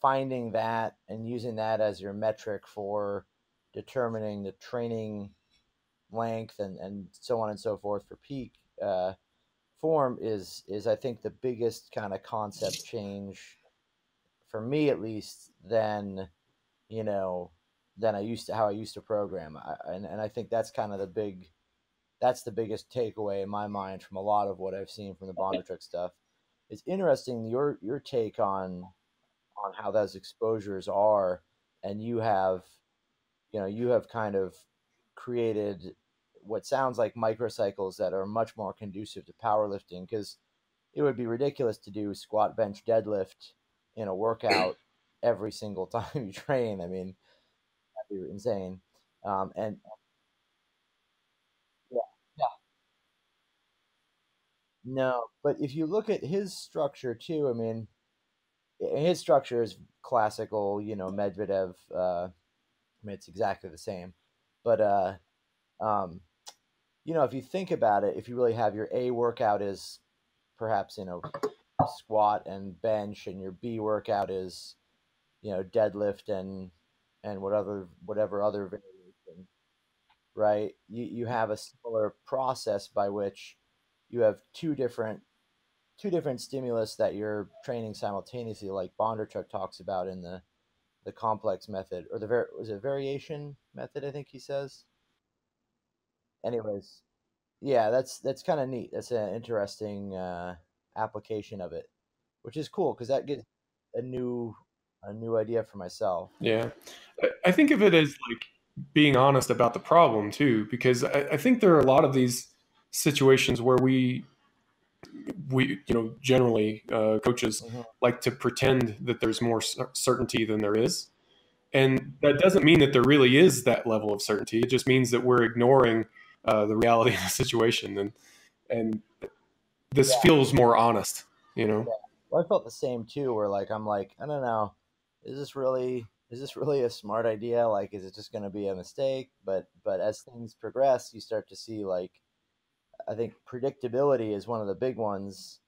finding that and using that as your metric for determining the training length and so on and so forth for peak form is I think the biggest kind of concept change for me, at least, than how I used to program. And I think that's kind of the biggest takeaway in my mind from a lot of what I've seen from the Bondarchuk stuff. It's interesting your take on how those exposures are, and you have kind of created what sounds like microcycles that are much more conducive to powerlifting, because it would be ridiculous to do squat, bench, deadlift in a workout every single time you train. I mean, that'd be insane. And yeah, yeah, no, but if you look at his structure too, I mean, his structure is classical, Medvedev. I mean, it's exactly the same, but um, if you think about it, if you really have your A workout is perhaps squat and bench, and your B workout is deadlift and whatever other variation, right? You have a similar process by which you have two different stimulus that you're training simultaneously, like Bondarchuk talks about in the complex method, or was it variation method, I think he says. Anyways, yeah, that's kind of neat. That's an interesting application of it, which is cool because that gives a new idea for myself. Yeah. I think of it as, like, being honest about the problem too, because I think there are a lot of these situations where we generally coaches like to pretend that there's more certainty than there is. And that doesn't mean that there really is that level of certainty. It just means that we're ignoring the reality of the situation. And this feels more honest, Yeah. Well, I felt the same too, where I'm like, I don't know, is this really a smart idea? Like, is it just going to be a mistake? But as things progress, you start to see, like, I think predictability is one of the big ones.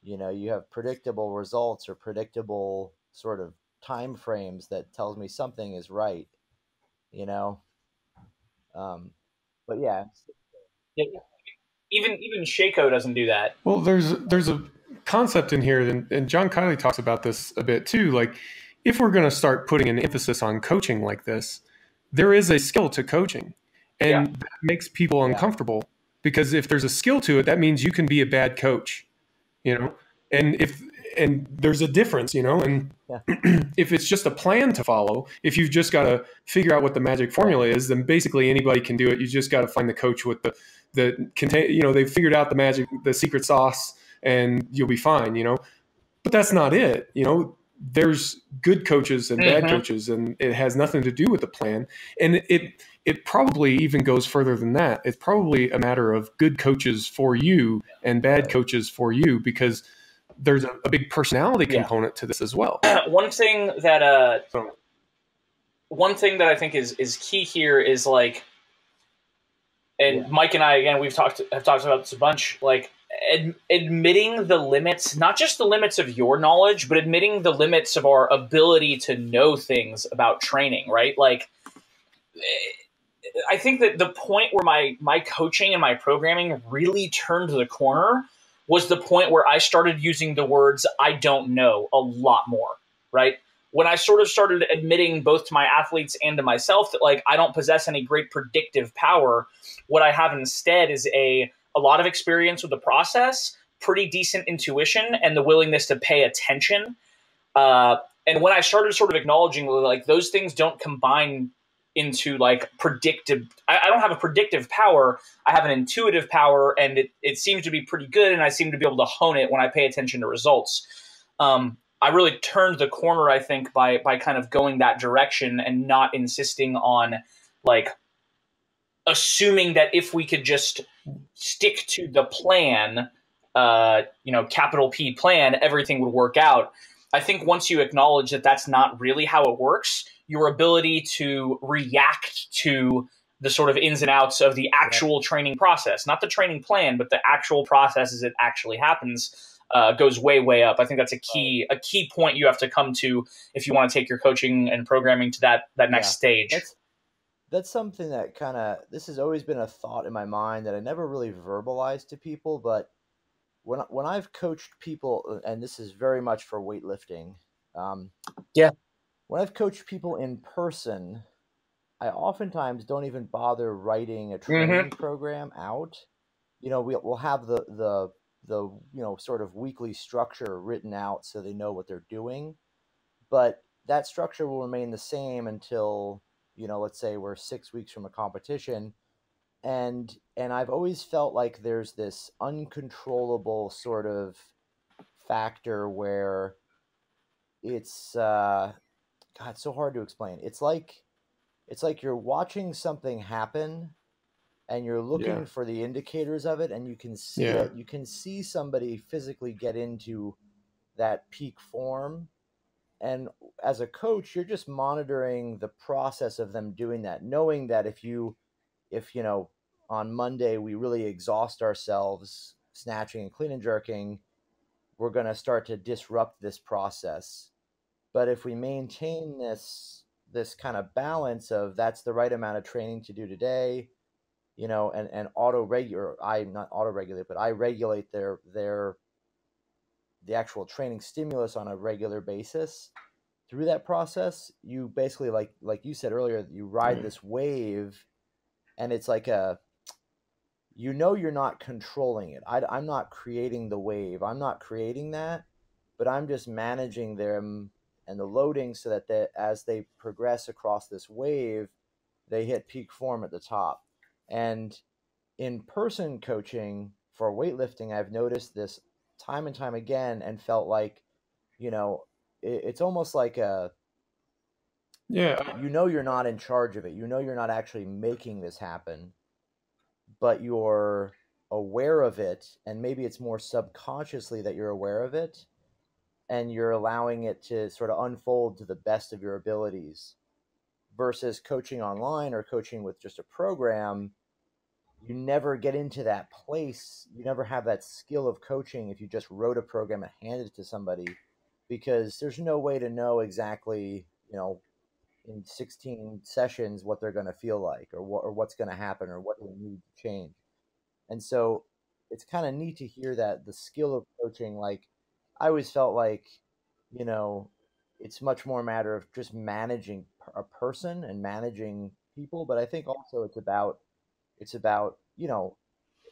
You have predictable results or predictable sort of time frames that tells me something is right. But yeah. Even Shaco doesn't do that. Well, there's a concept in here, and John Kiley talks about this a bit too. Like, if we're going to start putting an emphasis on coaching like this, there is a skill to coaching, and that makes people uncomfortable, because if there's a skill to it, that means you can be a bad coach, and there's a difference, and if it's just a plan to follow, if you've just got to figure out what the magic formula is, then basically anybody can do it. You just got to find the coach with the contain, they figured out the secret sauce, and you'll be fine, but that's not it. There's good coaches and bad coaches, and it has nothing to do with the plan. And it probably even goes further than that. It's probably a matter of good coaches for you and bad coaches for you, because there's a big personality component to this as well. One thing that I think is key here is, like, and Mike and I, again, have talked about this a bunch, like, admitting the limits, not just the limits of your knowledge, but admitting the limits of our ability to know things about training, right? Like, I think that the point where my coaching and my programming really turned the corner was the point where I started using the words "I don't know" a lot more, right? When I sort of started admitting both to my athletes and to myself that, like, I don't possess any great predictive power, what I have instead is a lot of experience with the process, pretty decent intuition, and the willingness to pay attention. And when I started sort of acknowledging like those things don't combine into like predictive, I don't have a predictive power. I have an intuitive power, and it seems to be pretty good. And I seem to be able to hone it when I pay attention to results. I really turned the corner, I think, by kind of going that direction and not insisting on like assuming that if we could just stick to the plan, capital P plan, everything would work out. I think once you acknowledge that that's not really how it works, your ability to react to the sort of ins and outs of the actual training process, not the training plan, but the actual process as it actually happens, goes way, way up. I think that's a key point you have to come to if you want to take your coaching and programming to that next stage. That's something that this has always been a thought in my mind that I never really verbalized to people, but when I've coached people, and this is very much for weightlifting, when I've coached people in person, I oftentimes don't even bother writing a training program out. We'll have the sort of weekly structure written out so they know what they're doing, but that structure will remain the same until, let's say we're 6 weeks from a competition. And I've always felt like there's this uncontrollable sort of factor where it's it's so hard to explain. It's like you're watching something happen and you're looking for the indicators of it, and you can see it. You can see somebody physically get into that peak form. And as a coach, you're just monitoring the process of them doing that, knowing that if on Monday we really exhaust ourselves snatching and clean and jerking, we're going to start to disrupt this process. But if we maintain this kind of balance of that's the right amount of training to do today, and I regulate the actual training stimulus on a regular basis. Through that process, you basically, like you said earlier, you ride this wave, and it's like you're not controlling it. I'm not creating the wave. I'm not creating that, but I'm just managing them and the loading so that as they progress across this wave, they hit peak form at the top. And in-person coaching for weightlifting, I've noticed this time and time again and felt like, it's almost like you're not in charge of it. You're not actually making this happen, but you're aware of it, and maybe it's more subconsciously that you're aware of it, and you're allowing it to sort of unfold to the best of your abilities. Versus coaching online or coaching with just a program, you never get into that place. You never have that skill of coaching if you just wrote a program and handed it to somebody, because there's no way to know exactly, in 16 sessions what they're going to feel like, or what's going to happen, or what they need to change. And so it's kind of neat to hear that the skill of coaching, like I always felt like, it's much more a matter of just managing a person and managing people. But I think also it's about,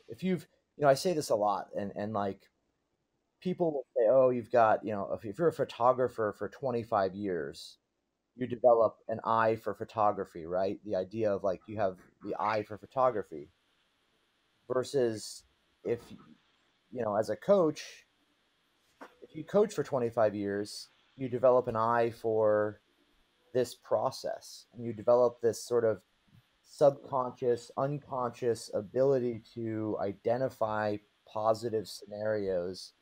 if you've, I say this a lot, and like people will say, oh, you've got, if you're a photographer for 25 years, you develop an eye for photography, right? The idea of like you have the eye for photography versus if, as a coach, if you coach for 25 years, you develop an eye for this process, and you develop this sort of subconscious, unconscious ability to identify positive scenarios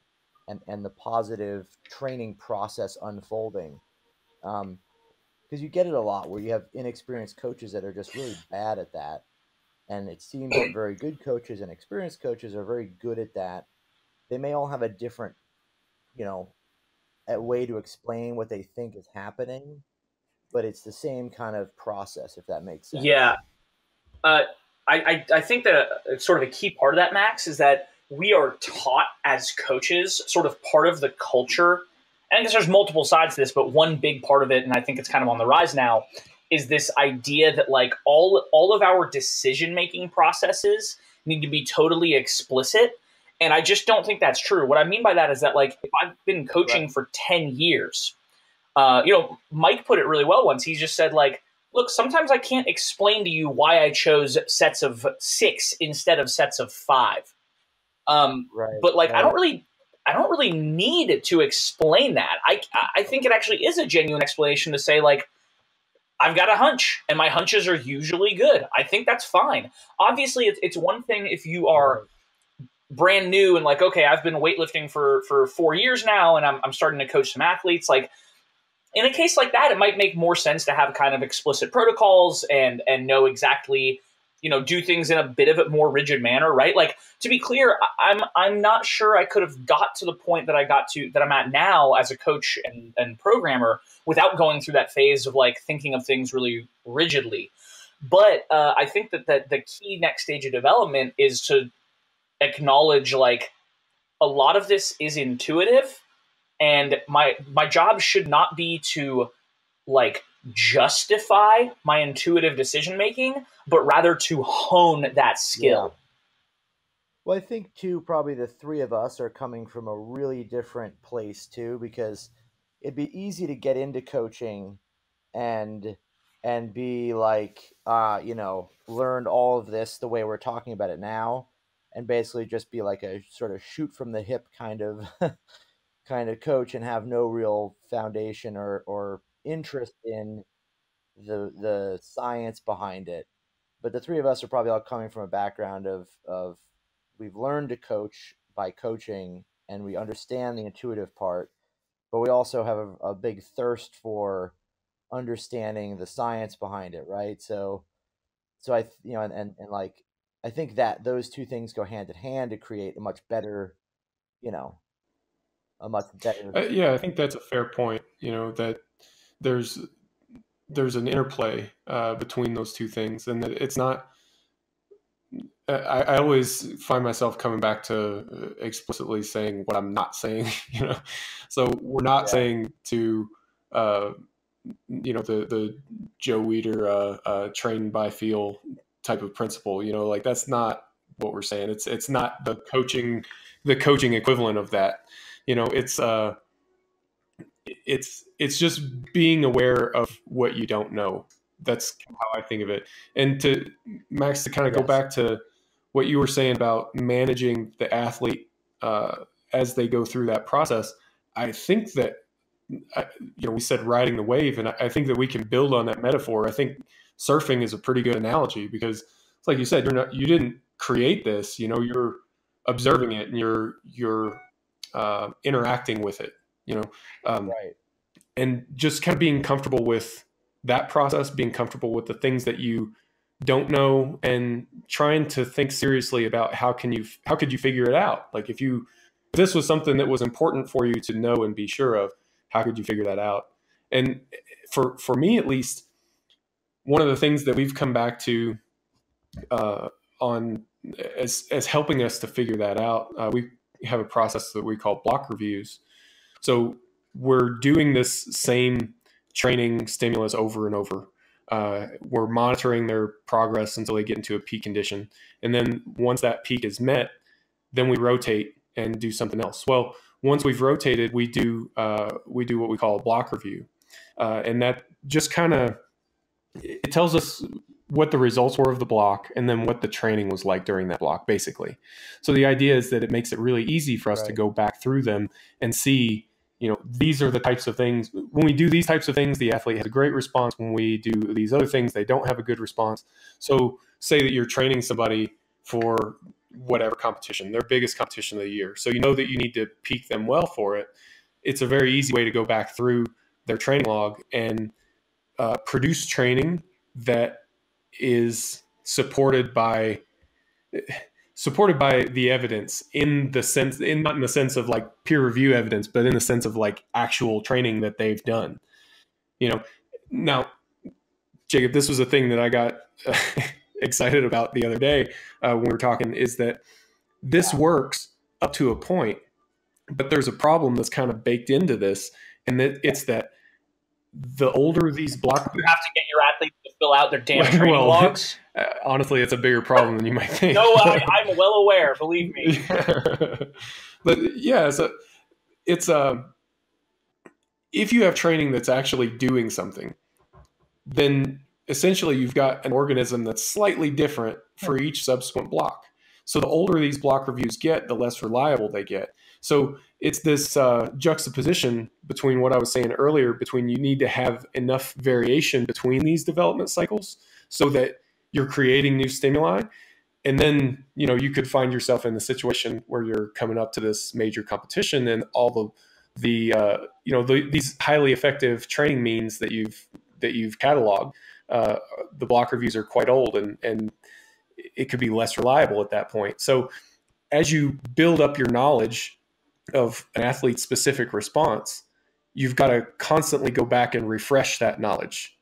and the positive training process unfolding. Because you get it a lot where you have inexperienced coaches that are just really bad at that. And it seems that very good coaches and experienced coaches are very good at that. They may all have a different, a way to explain what they think is happening, but it's the same kind of process, if that makes sense. Yeah. I think that sort of a key part of that, Max, is that we are taught as coaches, sort of part of the culture. And I guess there's multiple sides to this, but one big part of it, and I think it's kind of on the rise now, is this idea that like all of our decision-making processes need to be totally explicit. And I just don't think that's true. What I mean by that is that like if I've been coaching for 10 years, Mike put it really well once. He just said, like, look, sometimes I can't explain to you why I chose sets of 6 instead of sets of 5. But like, right. I don't really need to explain that. I think it actually is a genuine explanation to say, like, I've got a hunch, and my hunches are usually good. I think that's fine. Obviously, it's one thing if you are brand new and like, okay, I've been weightlifting for 4 years now, and I'm starting to coach some athletes. Like, in a case like that, it might make more sense to have kind of explicit protocols and know exactly, do things in a bit of a more rigid manner, right? Like, to be clear, I'm not sure I could have got to the point that I'm at now as a coach and programmer without going through that phase of like thinking of things really rigidly. But I think that the key next stage of development is to acknowledge, like, a lot of this is intuitive, and my job should not be to like justify my intuitive decision making, but rather to hone that skill. Yeah. Well, I think too, probably the three of us are coming from a really different place too, because it'd be easy to get into coaching and be like, learned all of this the way we're talking about it now, and basically just be like a sort of shoot from the hip kind of coach and have no real foundation or interest in the science behind it. But the three of us are probably all coming from a background of we've learned to coach by coaching, and we understand the intuitive part, but we also have a big thirst for understanding the science behind it, right? So I like, I think that those two things go hand in hand to create a much better. Yeah, I think that's a fair point. That there's an interplay between those two things, and that it's not. I always find myself coming back to explicitly saying what I'm not saying. So we're not saying to the Joe Weider train by feel type of principle. Like, that's not what we're saying. It's not the coaching equivalent of that. It's just being aware of what you don't know. That's how I think of it. And to Max, to kind of go back to what you were saying about managing the athlete as they go through that process, I think that we said riding the wave, and I think that we can build on that metaphor. I think surfing is a pretty good analogy, because it's like you said, you didn't create this. You're observing it, and you're interacting with it. Right. And just kind of being comfortable with that process, being comfortable with the things that you don't know, and trying to think seriously about how could you figure it out? Like, if this was something that was important for you to know and be sure of, how could you figure that out? And for me, at least, one of the things that we've come back to on as helping us to figure that out, we have a process that we call block reviews. So we're doing this same training stimulus over and over. We're monitoring their progress until they get into a peak condition. And then once that peak is met, then we rotate and do something else. Well, once we've rotated, we do what we call a block review. And that just it tells us what the results were of the block, and then what the training was like during that block, basically. So the idea is that it makes it really easy for us to go back through them and see, these are the types of things. When we do these types of things, the athlete has a great response. When we do these other things, they don't have a good response. So say that you're training somebody for whatever competition, their biggest competition of the year. So you know that you need to peak them well for it. It's a very easy way to go back through their training log and produce training that is supported by the evidence, not in the sense of like peer review evidence, but in the sense of like actual training that they've done. Now, Jacob, this was a thing that I got excited about the other day when we were talking, is that this works up to a point, but there's a problem that's kind of baked into this, and that it's that the older these block, you have to get your athletes to fill out their damn training logs. Honestly, it's a bigger problem than you might think. No, I'm well aware. Believe me. But yeah, so it's if you have training that's actually doing something, then essentially you've got an organism that's slightly different for each subsequent block. So the older these block reviews get, the less reliable they get. So it's this juxtaposition between what I was saying earlier, between you need to have enough variation between these development cycles so that you're creating new stimuli. And then, you could find yourself in the situation where you're coming up to this major competition, and all these highly effective training means that you've cataloged, the block reviews are quite old, and it could be less reliable at that point. So as you build up your knowledge of an athlete's specific response, you've got to constantly go back and refresh that knowledge,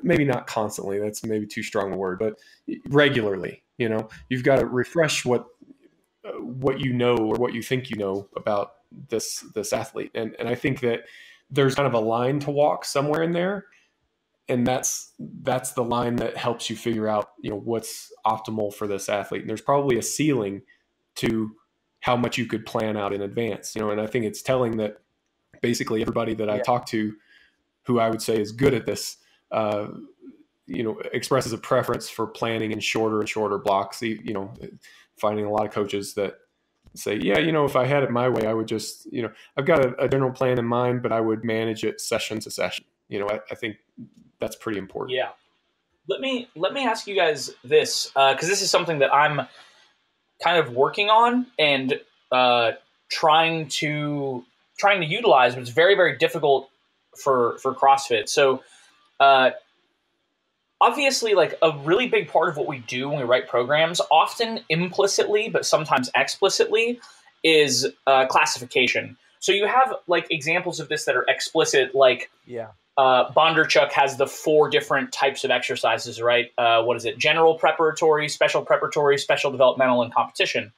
maybe not constantly, that's maybe too strong a word, but regularly, you've got to refresh what you know, or what you think you know about this athlete. And I think that there's kind of a line to walk somewhere in there. And that's the line that helps you figure out, what's optimal for this athlete. And there's probably a ceiling to how much you could plan out in advance, and I think it's telling that basically everybody that I talk to, who I would say is good at this, expresses a preference for planning in shorter and shorter blocks. Finding a lot of coaches that say, if I had it my way, I would just, I've got a general plan in mind, but I would manage it session to session. I think that's pretty important. Yeah. Let me ask you guys this, because this is something that I'm kind of working on and trying to utilize, but it's very, very difficult for CrossFit. So obviously, like, a really big part of what we do when we write programs, often implicitly, but sometimes explicitly, is classification. So you have like examples of this that are explicit, like Bondarchuk has the 4 different types of exercises, right? What is it? General preparatory, special developmental, and competition.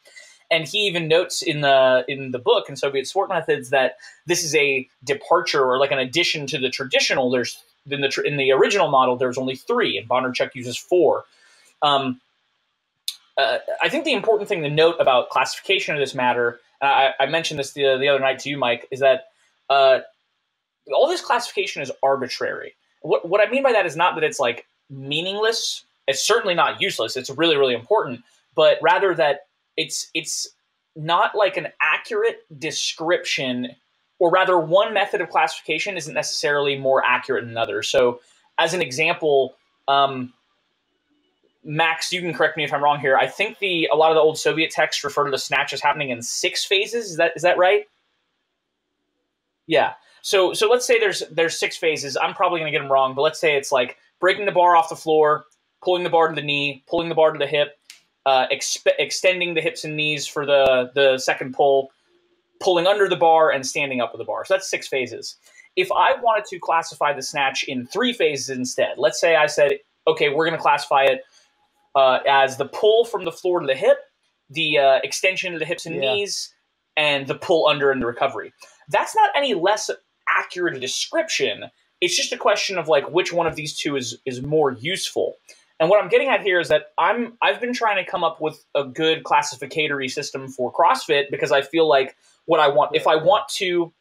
And he even notes in the book, in Soviet Sport Methods, that this is a departure, or like an addition to the traditional. There's in the original model, there's only 3, and Bondarchuk uses 4. I think the important thing to note about classification of this matter, I mentioned this the other night to you, Mike, is that all this classification is arbitrary. What I mean by that is not that it's like meaningless. It's certainly not useless. It's really, really important, but rather that it's not like an accurate description, or rather one method of classification isn't necessarily more accurate than another. So as an example, Max, you can correct me if I'm wrong here. I think a lot of the old Soviet texts refer to the snatch as happening in 6 phases. Is that right? Yeah. So let's say there's 6 phases. I'm probably going to get them wrong, but let's say it's like breaking the bar off the floor, pulling the bar to the knee, pulling the bar to the hip, extending the hips and knees for the second pull, pulling under the bar, and standing up with the bar. So that's 6 phases. If I wanted to classify the snatch in 3 phases instead, let's say I said, okay, we're going to classify it as the pull from the floor to the hip, the extension of the hips and knees, and the pull under and the recovery. That's not any less accurate a description. It's just a question of like which one of these two is more useful. And what I'm getting at here is that I've been trying to come up with a good classificatory system for CrossFit, because I feel like what I want, if I want to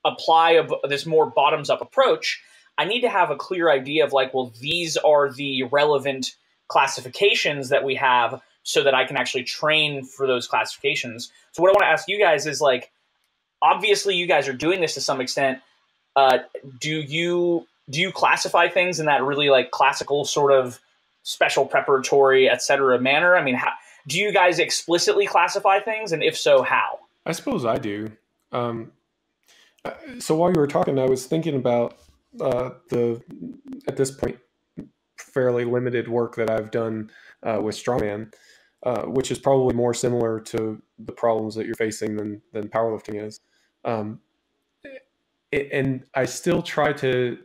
apply this more bottoms up approach, I need to have a clear idea of like, well, these are the relevant classifications that we have, so that I can actually train for those classifications. So what I want to ask you guys is, like, obviously you guys are doing this to some extent. Do you classify things in that really like classical sort of special preparatory, et cetera manner? I mean, do you guys explicitly classify things? And if so, how? I suppose I do. So while you were talking, I was thinking about at this point, fairly limited work that I've done with strongman, which is probably more similar to the problems that you're facing than powerlifting is. And I still try to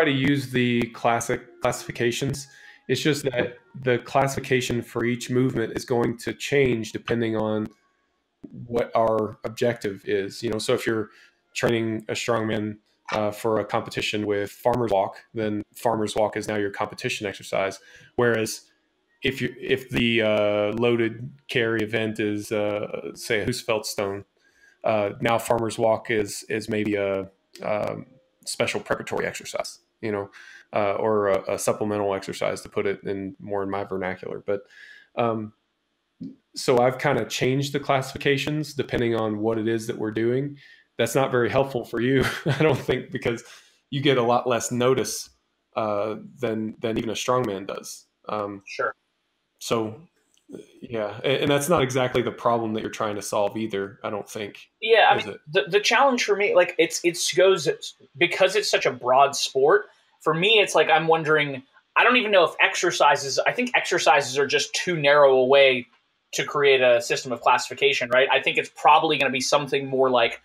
use the classic classifications. It's just that the classification for each movement is going to change depending on what our objective is. So if you're training a strongman for a competition with farmer's walk, then farmer's walk is now your competition exercise. Whereas if the loaded carry event is say a Husfeld stone, Now farmer's walk is maybe a special preparatory exercise, or a supplemental exercise, to put it in my vernacular. But so I've kind of changed the classifications depending on what it is that we're doing. That's not very helpful for you, I don't think, because you get a lot less notice than even a strongman does. Sure. So, yeah, and that's not exactly the problem that you're trying to solve either, I don't think. Yeah, I mean, the challenge for me, like, it goes, because it's such a broad sport. For me, it's like I'm wondering. I don't even know if exercises. I think exercises are just too narrow a way to create a system of classification, right? I think it's probably going to be something more like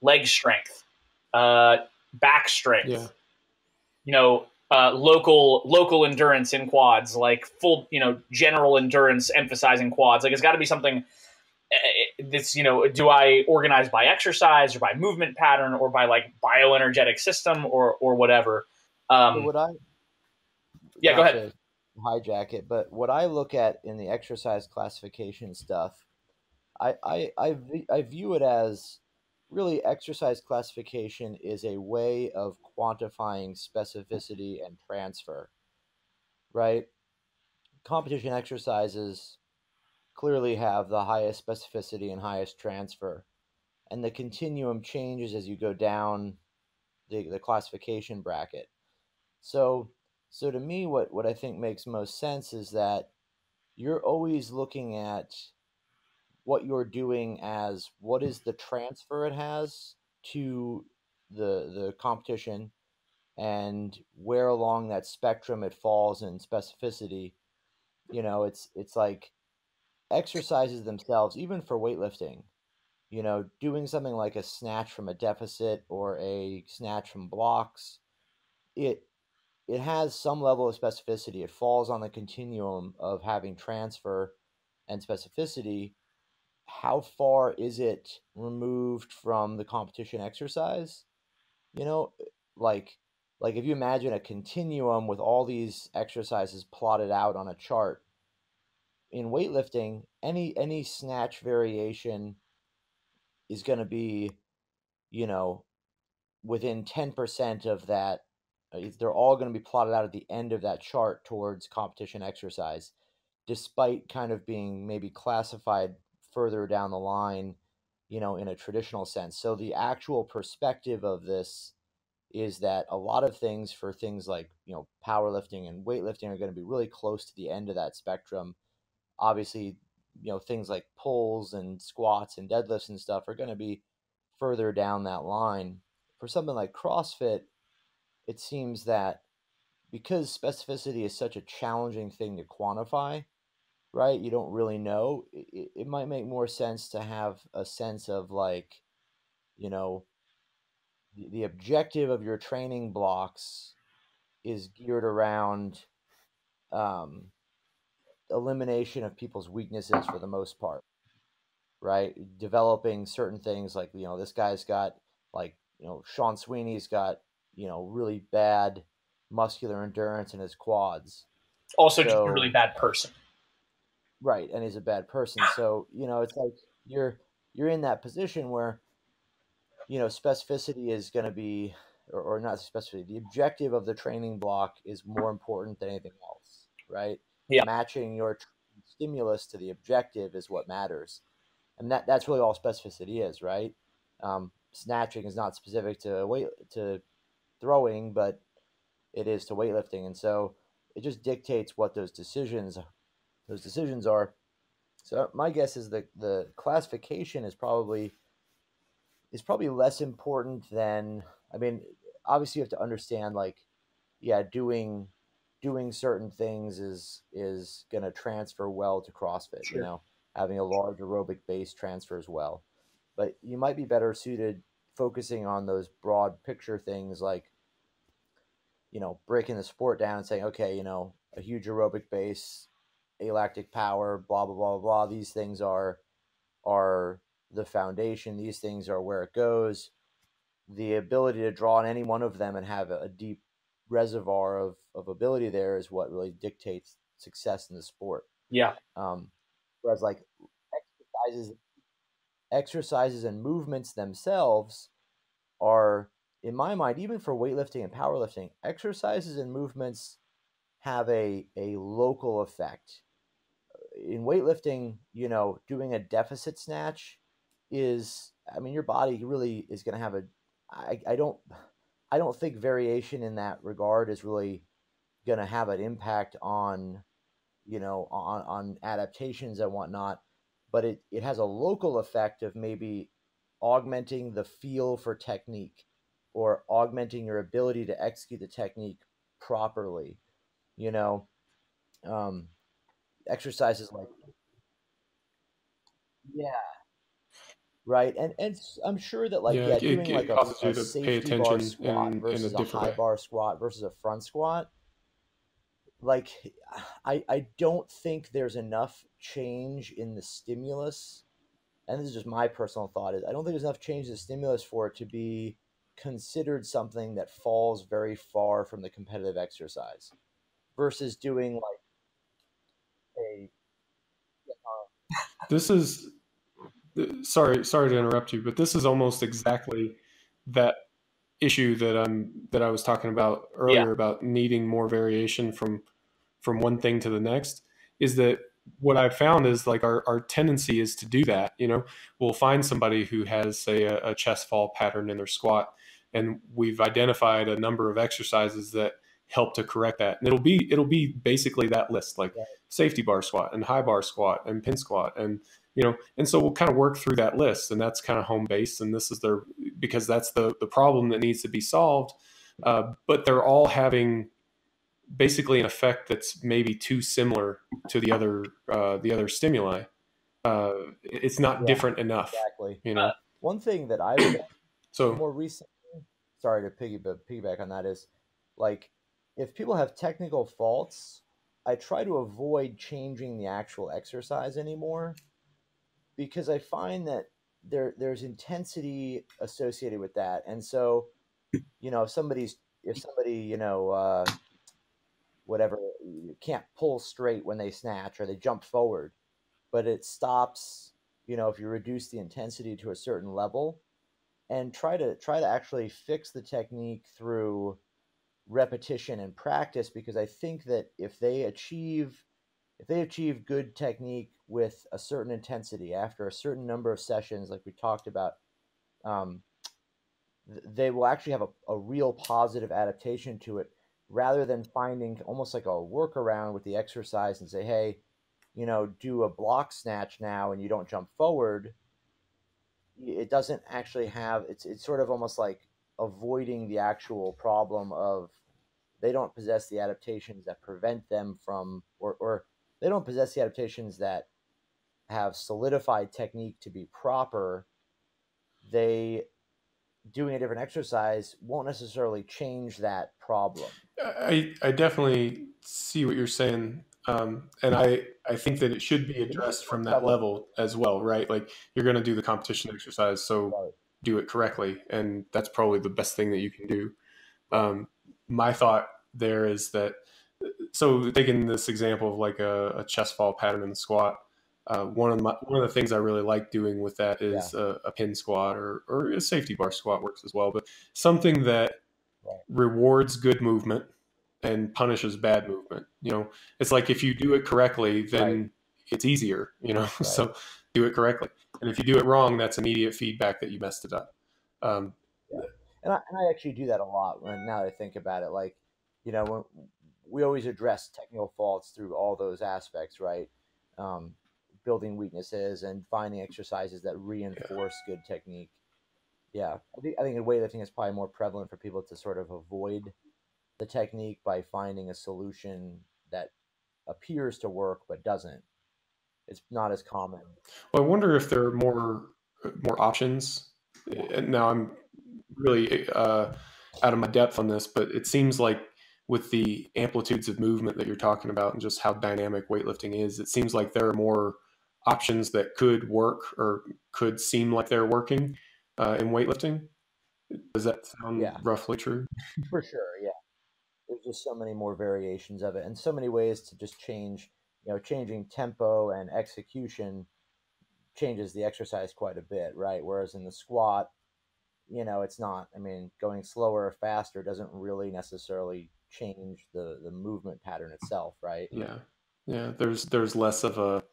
leg strength, back strength, local endurance in quads, like full, general endurance emphasizing quads. Like, it's got to be something that's, do I organize by exercise or by movement pattern or by like bioenergetic system or whatever. So what I Yeah, go not ahead. to hijack it, but what I look at in the exercise classification stuff, I view it as really exercise classification is a way of quantifying specificity and transfer, right? Competition exercises clearly have the highest specificity and highest transfer, and the continuum changes as you go down the classification bracket. So to me, what I think makes most sense is that you're always looking at what you're doing as what is the transfer it has to the competition, and where along that spectrum it falls in specificity. It's like exercises themselves, even for weightlifting, doing something like a snatch from a deficit or a snatch from blocks, it it has some level of specificity. It falls on the continuum of having transfer and specificity. How far is it removed from the competition exercise? You know, like if you imagine a continuum with all these exercises plotted out on a chart, in weightlifting, any snatch variation is going to be, you know, within 10% of that. They're all going to be plotted out at the end of that chart towards competition exercise, despite kind of being maybe classified further down the line, in a traditional sense. So the actual perspective of this is that a lot of things for things like, powerlifting and weightlifting are going to be really close to the end of that spectrum. Obviously, things like pulls and squats and deadlifts and stuff are going to be further down that line. For something like CrossFit, it seems that because specificity is such a challenging thing to quantify, right? You don't really know. It might make more sense to have a sense of like, you know, the objective of your training blocks is geared around um, elimination of people's weaknesses for the most part, right? Developing certain things like, this guy's got like, Sean Sweeney's got, really bad muscular endurance in his quads. Also, just a really bad person. Right, and he's a bad person. So, it's like you're in that position where, specificity is going to be, or not specificity, the objective of the training block is more important than anything else, right? Yeah. Matching your stimulus to the objective is what matters. And that's really all specificity is, right? Snatching is not specific to throwing, but it is to weightlifting. And so it just dictates what those decisions are. So my guess is that the classification is probably less important than, I mean, obviously you have to understand, like, yeah, doing certain things is going to transfer well to CrossFit. Sure. Having a large aerobic base transfers well, but you might be better suited focusing on those broad picture things like, breaking the sport down and saying, okay, a huge aerobic base, alactic power, blah blah blah blah. These things are the foundation. These things are where it goes. The ability to draw on any one of them and have a deep reservoir of ability there is what really dictates success in the sport. Yeah. Whereas like exercises, exercises and movements themselves are, in my mind, even for weightlifting and powerlifting, exercises and movements have a local effect. In weightlifting, doing a deficit snatch is, I mean, your body really is going to have I don't think variation in that regard is really going to have an impact on, on adaptations and whatnot, but it has a local effect of maybe augmenting the feel for technique or augmenting your ability to execute the technique properly. You know, um, exercises like, yeah, right, and I'm sure that, like, Yeah, yeah, doing like it causes a you to pay safety bar attention squat in a versus a different high way. bar squat versus a front squat, like, I don't think there's enough change in the stimulus, and this is just my personal thought, is I don't think there's enough change in the stimulus for it to be considered something that falls very far from the competitive exercise versus doing like a This is sorry to interrupt you, but this is almost exactly that issue that I was talking about Yeah. earlier about needing more variation from one thing to the next. Is that what I've found is like our tendency is to do that. We'll find somebody who has, say, a chest fall pattern in their squat, and we've identified a number of exercises that help to correct that. And it'll be basically that list, like safety bar squat and high bar squat and pin squat, and so we'll kind of work through that list, and that's kind of home base, and this is because that's the problem that needs to be solved. But they're all having basically an effect that's maybe too similar to the other stimuli. It's not different enough, exactly. you know. One thing that I've done So more recently, sorry to piggyback on that, is like, if people have technical faults, I try to avoid changing the actual exercise anymore, because I find that there's intensity associated with that. And so, if somebody, whatever, can't pull straight when they snatch or they jump forward, but it stops, if you reduce the intensity to a certain level and try to actually fix the technique through repetition and practice, because I think that if they achieve good technique with a certain intensity after a certain number of sessions, like we talked about, um, they will actually have a real positive adaptation to it, rather than finding almost like a workaround with the exercise and say, hey, do a block snatch now and you don't jump forward. It doesn't actually have, it's sort of almost like avoiding the actual problem of, they don't possess the adaptations that prevent them from, or they don't possess the adaptations that have solidified technique to be proper. They Doing a different exercise won't necessarily change that problem. I definitely see what you're saying, and I think that it should be addressed from that level as well, right? Like, you're going to do the competition exercise, so Right. do it correctly, and that's probably the best thing that you can do. My thought there is that, so taking this example of like a chest fall pattern in the squat, one of the things I really like doing with that is a pin squat, or a safety bar squat works as well, but something that rewards good movement and punishes bad movement. It's like, if you do it correctly, then it's easier. So do it correctly, and if you do it wrong, that's immediate feedback that you messed it up. And I actually do that a lot, now that I think about it. Like, when we always address technical faults through all those aspects, right? Um, Building weaknesses and finding exercises that reinforce good technique. Yeah, I think in weightlifting it's probably more prevalent for people to sort of avoid the technique by finding a solution that appears to work but doesn't. It's not as common. Well, I wonder if there are more options. And now I'm really out of my depth on this, but it seems like with the amplitudes of movement that you're talking about and just how dynamic weightlifting is, it seems like there are more options that could work or could seem like they're working in weightlifting. Does that sound roughly true? For sure, yeah. There's just so many more variations of it and so many ways to just changing tempo and execution changes the exercise quite a bit, right? Whereas in the squat, you know, it's not. I mean, going slower or faster doesn't really necessarily change the movement pattern itself, right? Yeah. Yeah. There's less of a,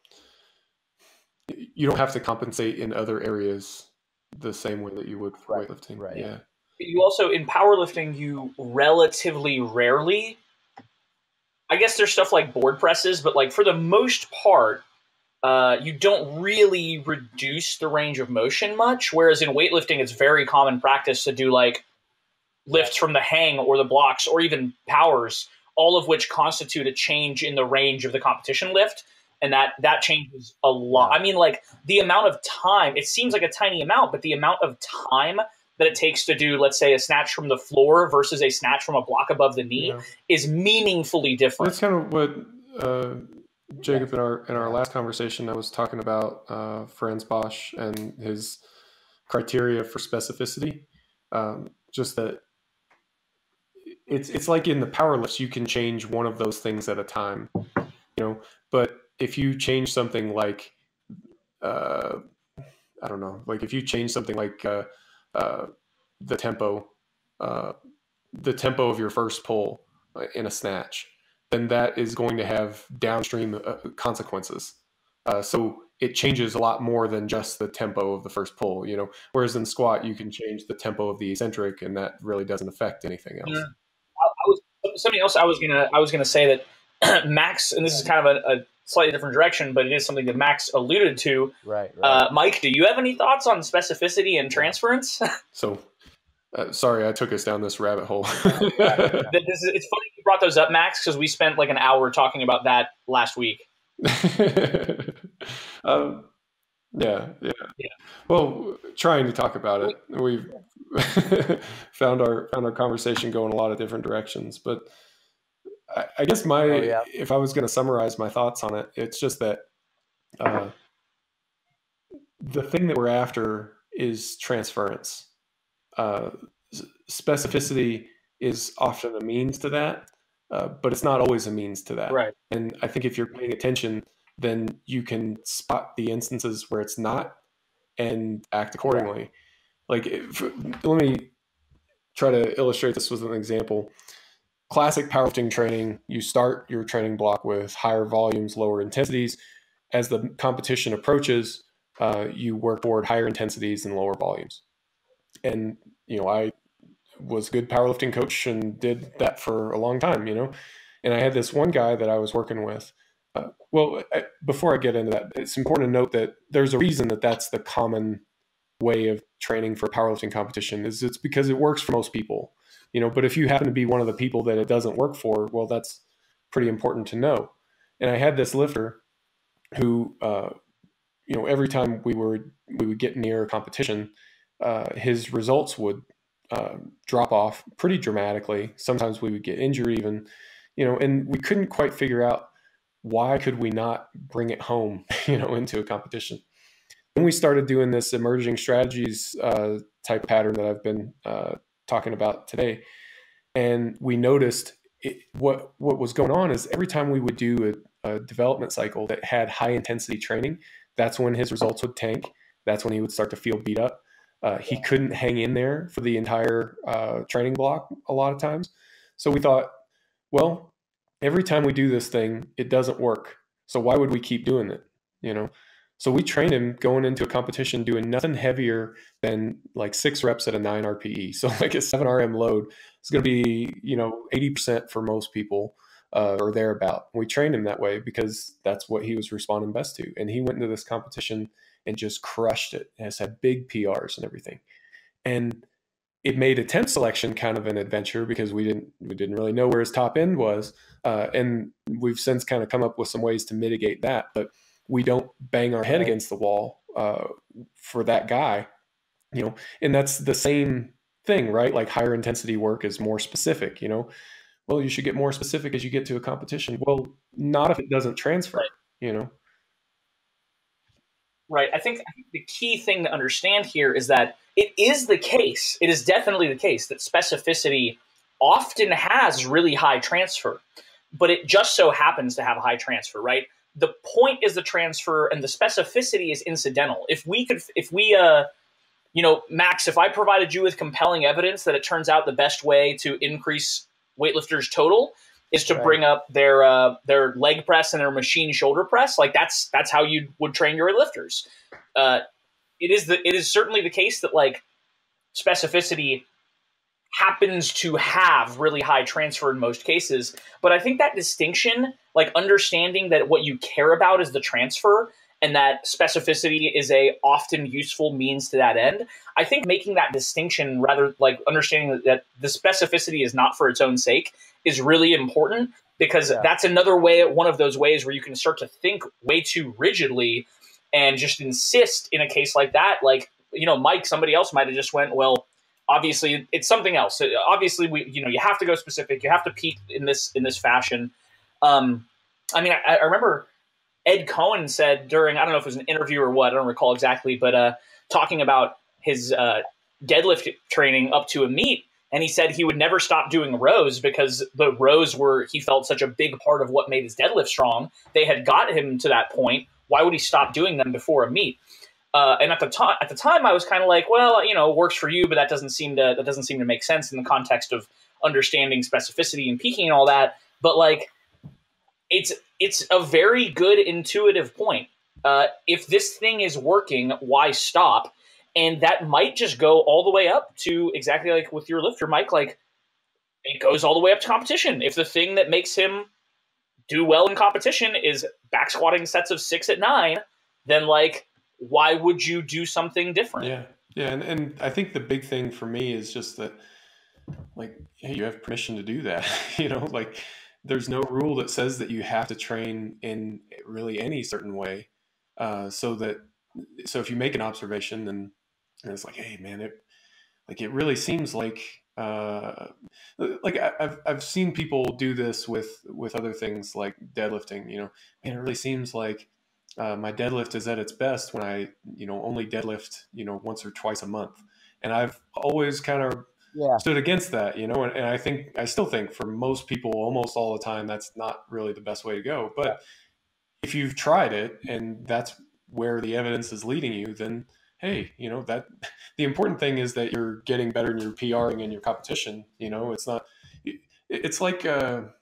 you don't have to compensate in other areas the same way that you would for Right, weightlifting. right. Yeah. You also, in powerlifting, you relatively rarely, I guess there's stuff like board presses, but like for the most part, you don't really reduce the range of motion much. Whereas in weightlifting, it's very common practice to do like lifts from the hang or the blocks or even powers, all of which constitute a change in the range of the competition lift. And that changes a lot. Yeah. I mean, like the amount of time, it seems like a tiny amount, but the amount of time that it takes to do, let's say, a snatch from the floor versus a snatch from a block above the knee is meaningfully different. That's kind of what Jacob in our last conversation, I was talking about Franz Bosch and his criteria for specificity. Just that it's like in the power lifts, you can change one of those things at a time, but if you change something like I don't know, like if you change something like the tempo of your first pull in a snatch, then that is going to have downstream consequences. So it changes a lot more than just the tempo of the first pull, whereas in squat, you can change the tempo of the eccentric and that really doesn't affect anything else. Something else I was gonna say that Max, and this is kind of a slightly different direction, but it is something that Max alluded to. Right. Mike, do you have any thoughts on specificity and transference? So, sorry, I took us down this rabbit hole. It's funny you brought those up, Max, because we spent like an hour talking about that last week. Yeah. Well, trying to talk about it, we've found our conversation going a lot of different directions. But I guess if I was going to summarize my thoughts on it, it's just that the thing that we're after is transference. Specificity is often a means to that, but it's not always a means to that. Right. And I think if you're paying attention, then you can spot the instances where it's not and act accordingly. Like, let me try to illustrate this with an example. Classic powerlifting training, you start your training block with higher volumes, lower intensities. As the competition approaches, you work toward higher intensities and lower volumes. And, I was a good powerlifting coach and did that for a long time, And I had this one guy that I was working with. Before I get into that, it's important to note that there's a reason that that's the common way of training for powerlifting competition. It's because it works for most people, but if you happen to be one of the people that it doesn't work for, well, that's pretty important to know. And I had this lifter who, every time we would get near a competition, his results would drop off pretty dramatically. Sometimes we would get injured even, and we couldn't quite figure out why could we not bring it home, into a competition. Then we started doing this emerging strategies type pattern that I've been talking about today. And we noticed what was going on is every time we would do a development cycle that had high intensity training, that's when his results would tank. That's when he would start to feel beat up. He couldn't hang in there for the entire training block a lot of times. So we thought, well, every time we do this thing, it doesn't work. So why would we keep doing it? So we trained him going into a competition doing nothing heavier than like 6 reps at a 9 RPE. So like a 7 RM load is going to be, 80% for most people or thereabout. We trained him that way because that's what he was responding best to. And he went into this competition and just crushed it. It has had big PRs and everything. And it made attempt selection kind of an adventure because we didn't really know where his top end was. And we've since kind of come up with some ways to mitigate that, but we don't bang our head against the wall for that guy, and that's the same thing, right? Like higher intensity work is more specific, well, you should get more specific as you get to a competition. Well, not if it doesn't transfer, Right. I think the key thing to understand here is that it is definitely the case that specificity often has really high transfer, but it just so happens to have a high transfer, right? the point is the transfer and the specificity is incidental. If we Max, if I provided you with compelling evidence that it turns out the best way to increase weightlifters' total is to bring up their leg press and their machine shoulder press, like that's how you would train your lifters. It is certainly the case that like specificity happens to have really high transfer in most cases, but I think that distinction, like understanding that what you care about is the transfer and that specificity is a often useful means to that end, I think making that distinction, rather like understanding that the specificity is not for its own sake, is really important, because that's another way, one of those ways where you can start to think way too rigidly and just insist in a case like that. Like, Mike, somebody else might have just went, well, obviously it's something else. Obviously you have to go specific. You have to peak in this fashion. I remember Ed Cohen said during, I don't know if it was an interview or what, I don't recall exactly, but talking about his deadlift training up to a meet, and he said he would never stop doing rows because the rows were, he felt, such a big part of what made his deadlift strong. They had got him to that point. Why would he stop doing them before a meet? And at the time, I was kind of like, well, it works for you, but that doesn't seem to make sense in the context of understanding specificity and peaking and all that. But like, it's a very good intuitive point. If this thing is working, why stop? And that might just go all the way up to exactly like with your lifter, Mike. Like, it goes all the way up to competition. If the thing that makes him do well in competition is back squatting sets of 6 at 9, then like, why would you do something different? Yeah. And I think the big thing for me is just that, like, hey, you have permission to do that. Like, there's no rule that says that you have to train in really any certain way. So if you make an observation and it's like, hey man, it really seems like I've seen people do this with other things like deadlifting. Man, it really seems like my deadlift is at its best when I only deadlift once or twice a month, and I've always kind of stood against that, and I still think for most people almost all the time that's not really the best way to go. But if you've tried it and that's where the evidence is leading you, then hey, that the important thing is that you're getting better and you're PRing in your competition. It's like there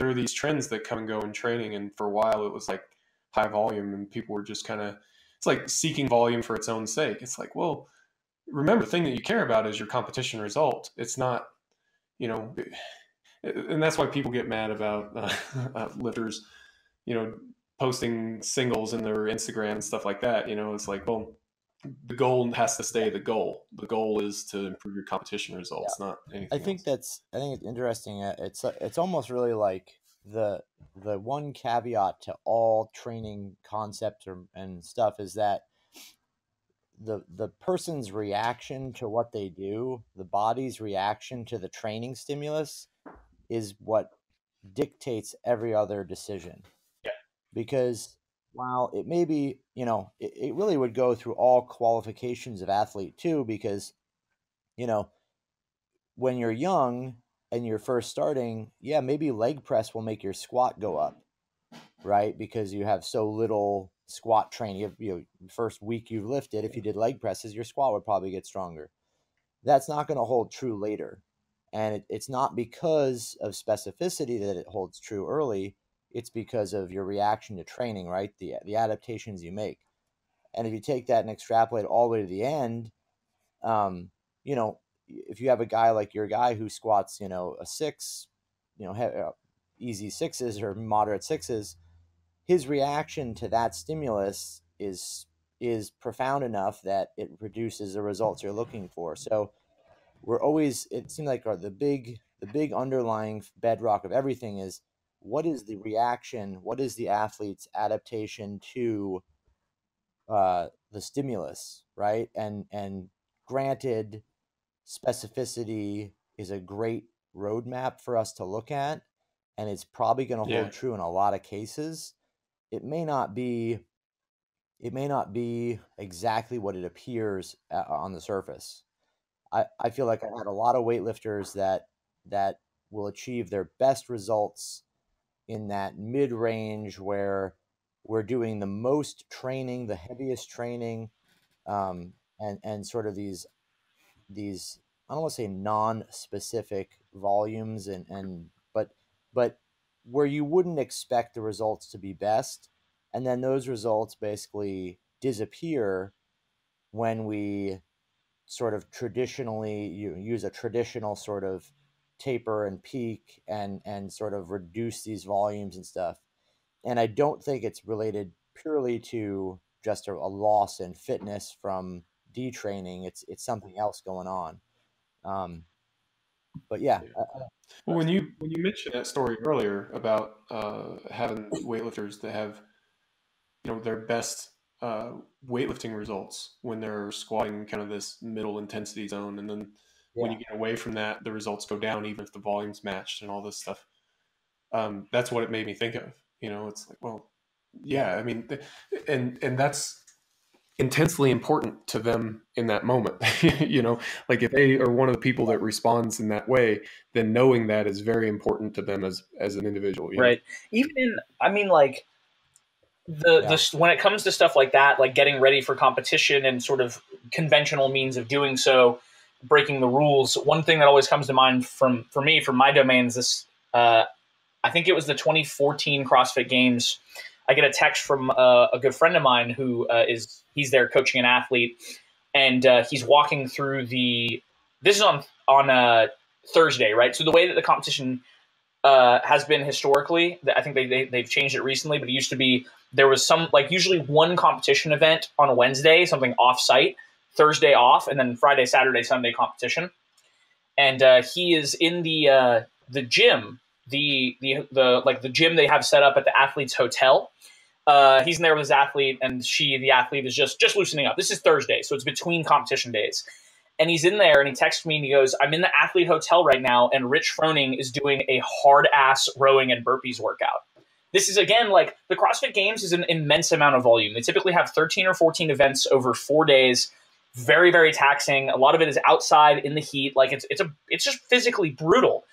are these trends that come and go in training, and for a while it was like high volume and people were just kind of, it's like seeking volume for its own sake. It's like, well, remember, the thing that you care about is your competition result. It's not, and that's why people get mad about lifters, posting singles in their Instagram and stuff like that. It's like, well, the goal has to stay the goal. The goal is to improve your competition results, not anything I think else. I think it's interesting. It's almost really like the one caveat to all training concepts and stuff is that the person's reaction to what they do, the body's reaction to the training stimulus, is what dictates every other decision. Yeah. Because while it may be, it really would go through all qualifications of athlete too, because, when you're young and you're first starting, maybe leg press will make your squat go up, right? Because you have so little squat training. First week you've lifted, if you did leg presses, your squat would probably get stronger. That's not going to hold true later. And it's not because of specificity that it holds true early. It's because of your reaction to training, right? The adaptations you make. And if you take that and extrapolate all the way to the end, if you have a guy like your guy who squats, a 6, easy 6s or moderate 6s, his reaction to that stimulus is profound enough that it produces the results you're looking for. So it seems like the big underlying bedrock of everything is, what is the reaction? What is the athlete's adaptation to the stimulus, right? And granted, specificity is a great roadmap for us to look at, and it's probably going to hold true in a lot of cases. It may not be exactly what it appears on the surface. I feel like I had a lot of weightlifters that will achieve their best results in that mid-range where we're doing the most training, the heaviest training, and sort of these I don't want to say non-specific volumes but where you wouldn't expect the results to be best, and then those results basically disappear when we sort of traditionally use a traditional sort of taper and peak and sort of reduce these volumes and stuff. And I don't think it's related purely to just a loss in fitness from detraining. It's something else going on. But yeah, Well, when you mentioned that story earlier about having weightlifters that have, you know, their best weightlifting results when they're squatting kind of this middle intensity zone, and then when yeah, you get away from that, the results go down even if the volume's matched and all this stuff. That's what it made me think of. You know, it's like, well, yeah, I mean, and that's intensely important to them in that moment. You know, like if they are one of the people that responds in that way, then knowing that is very important to them as an individual. You know? Right. Even in, I mean, like the when it comes to stuff like that, like getting ready for competition and sort of conventional means of doing so, breaking the rules. One thing that always comes to mind from for me from my domains this. I think it was the 2014 CrossFit Games. I get a text from a good friend of mine who he's there coaching an athlete, and he's walking through the. This is on Thursday, right? So the way that the competition has been historically, I think they've changed it recently, but it used to be there was some like usually one competition event on a Wednesday, something off-site, Thursday off, and then Friday, Saturday, Sunday competition. And he is in the gym, the like the gym they have set up at the athlete's hotel. He's in there with his athlete, and the athlete, is just loosening up. This is Thursday, so it's between competition days. And he's in there, and he texts me, and he goes, "I'm in the athlete hotel right now, and Rich Froning is doing a hard-ass rowing and burpees workout." This is, again, like the CrossFit Games is an immense amount of volume. They typically have 13 or 14 events over 4 days. Very, very taxing. A lot of it is outside in the heat. Like it's just physically brutal.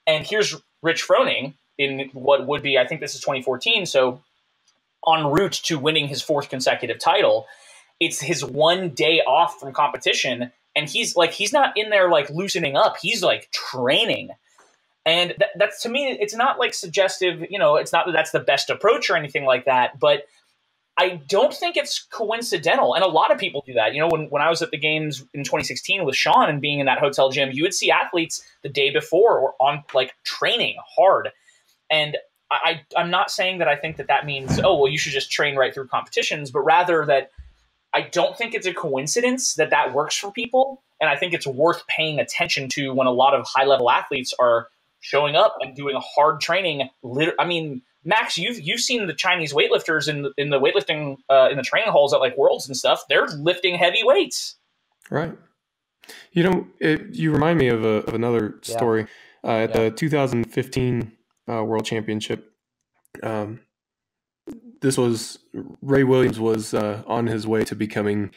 And here's Rich Froning in what would be, I think this is 2014, so en route to winning his 4th consecutive title. It's his one day off from competition, and he's not in there like loosening up. He's like training. And that's, to me, it's not like suggestive, you know, it's not that that's the best approach or anything like that, but I don't think it's coincidental. And a lot of people do that. You know, when I was at the games in 2016 with Sean and being in that hotel gym, you would see athletes the day before or on like training hard. And I'm not saying that I think that means, oh, well, you should just train right through competitions, but rather that I don't think it's a coincidence that works for people. And I think it's worth paying attention to when a lot of high-level athletes are showing up and doing hard training. I mean, Max, you've seen the Chinese weightlifters in the weightlifting in the training halls at like Worlds and stuff. They're lifting heavy weights. Right. You know, you remind me of another story at the 2015 World Championship. This was Ray Williams was on his way to becoming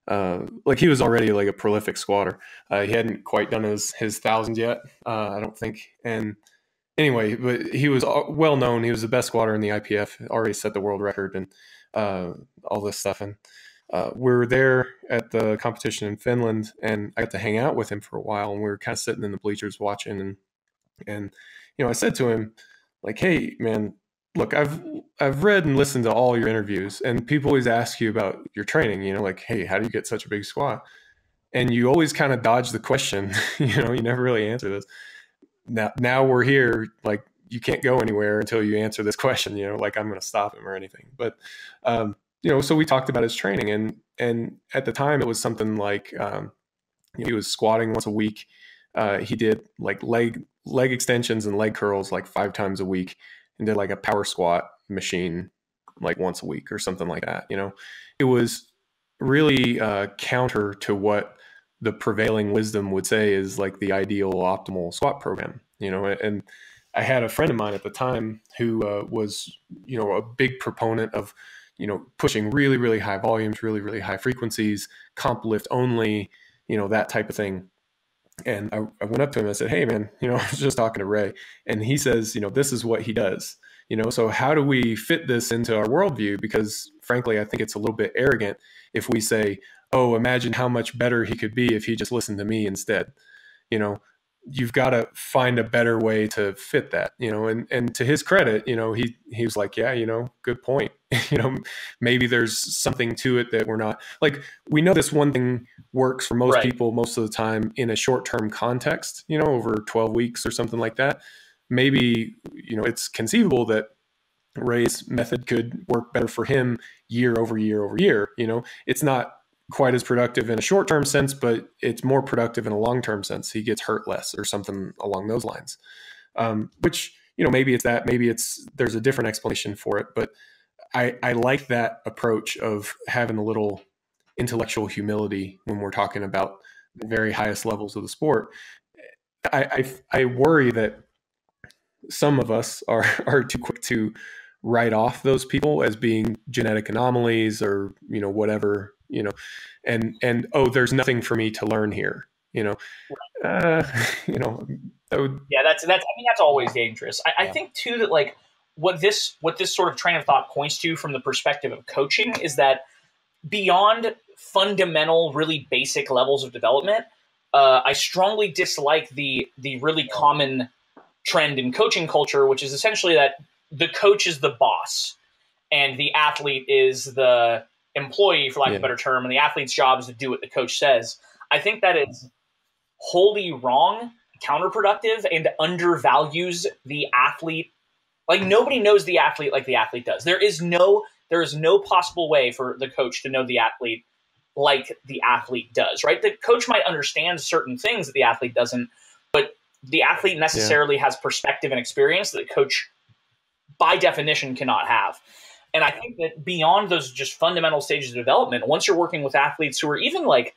like he was already like a prolific squatter. He hadn't quite done his 1,000 yet, I don't think. And anyway, but he was well known. He was the best squatter in the IPF, already set the world record and all this stuff. And we were there at the competition in Finland, and I got to hang out with him for a while. And we were kind of sitting in the bleachers watching. And you know, I said to him, like, "Hey, man, look, I've read and listened to all your interviews, and people always ask you about your training. You know, like, hey, how do you get such a big squat? And you always kind of dodge the question. You know, you never really answer this. Now we're here. Like, you can't go anywhere until you answer this question. You know, like I'm going to stop him or anything. But you know, so we talked about his training, and at the time it was something like he was squatting once a week. He did like leg extensions and leg curls like 5 times a week, and did like a power squat machine like once a week or something like that. You know, it was really counter to what the prevailing wisdom would say is like the ideal optimal squat program. You know, and I had a friend of mine at the time who was, you know, a big proponent of, you know, pushing really, really high volumes, really, really high frequencies, comp lift only, you know, that type of thing. And I went up to him and I said, "Hey, man, you know, I was just talking to Ray." And he says, you know, this is what he does. So how do we fit this into our worldview? Because frankly, I think it's a little bit arrogant if we say, oh, imagine how much better he could be if he just listened to me instead. You've got to find a better way to fit that, and to his credit, he was like, yeah, good point. Maybe there's something to it that we're not like, we know this one thing works for most people most of the time in a short-term context, over 12 weeks or something like that. Maybe, it's conceivable that Ray's method could work better for him year over year over year. It's not quite as productive in a short-term sense, but it's more productive in a long-term sense. He gets hurt less or something along those lines, which, maybe it's that, maybe there's a different explanation for it, but I like that approach of having a little intellectual humility when we're talking about the very highest levels of the sport. I worry that some of us are too quick to write off those people as being genetic anomalies or, whatever, and oh, there's nothing for me to learn here. That would... Yeah, that's always dangerous. I think too that like what this sort of train of thought points to from the perspective of coaching is that beyond fundamental, really basic levels of development, I strongly dislike the really common trend in coaching culture, which is essentially that the coach is the boss and the athlete is the employee, for lack of a better term, and the athlete's job is to do what the coach says. I think that is wholly wrong, counterproductive, and undervalues the athlete. Like, nobody knows the athlete like the athlete does. There is no possible way for the coach to know the athlete like the athlete does, right? The coach might understand certain things that the athlete doesn't, but the athlete necessarily has perspective and experience that the coach, by definition, cannot have. And I think that beyond those just fundamental stages of development, once you're working with athletes who are even like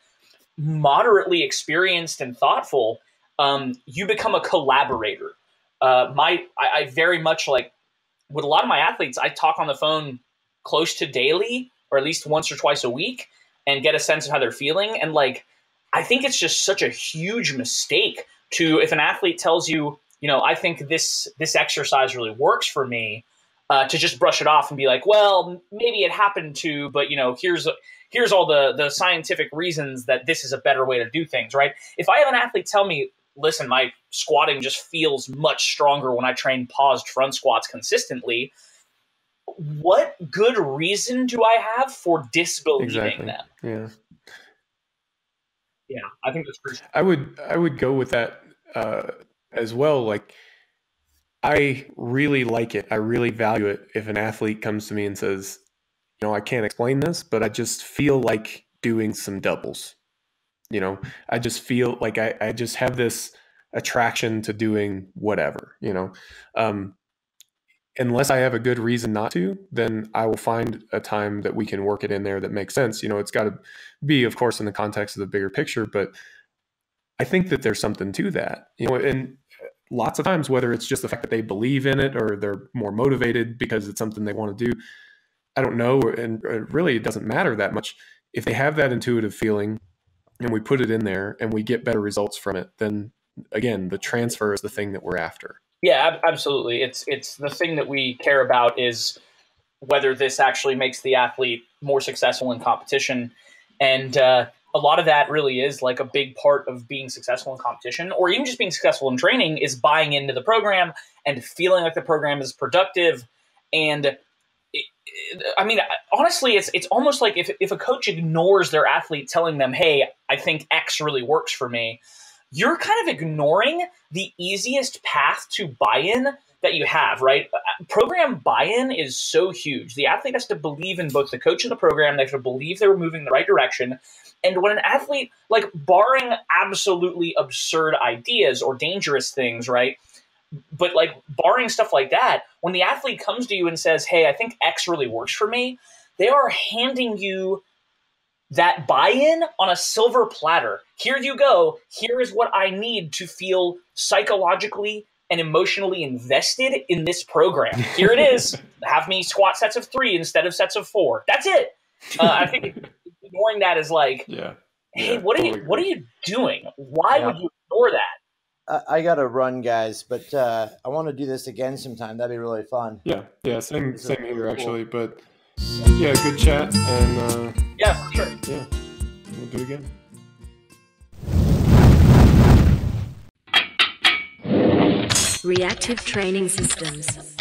moderately experienced and thoughtful, you become a collaborator. I very much like with a lot of my athletes, I talk on the phone close to daily or at least once or twice a week and get a sense of how they're feeling. And like, I think it's just such a huge mistake to, if an athlete tells you, I think this exercise really works for me, to just brush it off and be like, well, maybe it happened to, but here's all the scientific reasons that this is a better way to do things, right? If I have an athlete tell me, listen, my squatting just feels much stronger when I train paused front squats consistently, what good reason do I have for disbelieving them? Yeah. Yeah, I think that's pretty. I would go with that as well. Like, I really like it. I really value it if an athlete comes to me and says, I can't explain this, but I just feel like doing some doubles. I just feel like I just have this attraction to doing whatever, unless I have a good reason not to, then I will find a time that we can work it in there that makes sense. It's got to be, of course, in the context of the bigger picture, but I think that there's something to that, and lots of times, whether it's just the fact that they believe in it or they're more motivated because it's something they want to do, I don't know. And really, it doesn't matter that much. If they have that intuitive feeling and we put it in there and we get better results from it, then again, the transfer is the thing that we're after. Yeah, absolutely. It's the thing that we care about is whether this actually makes the athlete more successful in competition. And a lot of that really is like a big part of being successful in competition, or even just being successful in training, is buying into the program and feeling like the program is productive. And honestly, it's almost like if a coach ignores their athlete telling them, hey, I think X really works for me, you're kind of ignoring the easiest path to buy-in that you have, right? Program buy-in is so huge. The athlete has to believe in both the coach and the program. They have to believe they're moving in the right direction. And when an athlete, like, barring absolutely absurd ideas or dangerous things, right? But like barring stuff like that, when the athlete comes to you and says, hey, I think X really works for me, they are handing you that buy-in on a silver platter. Here you go. Here is what I need to feel psychologically and emotionally invested in this program. Here it is. Have me squat sets of 3 instead of sets of 4. That's it. I think ignoring that is like, hey, what are you doing? Why would you ignore that? I got to run, guys, but I want to do this again sometime. That'd be really fun. Yeah, same here cool. actually. But yeah, good chat, and Yeah, for sure. Yeah, we'll do it again. Reactive training systems.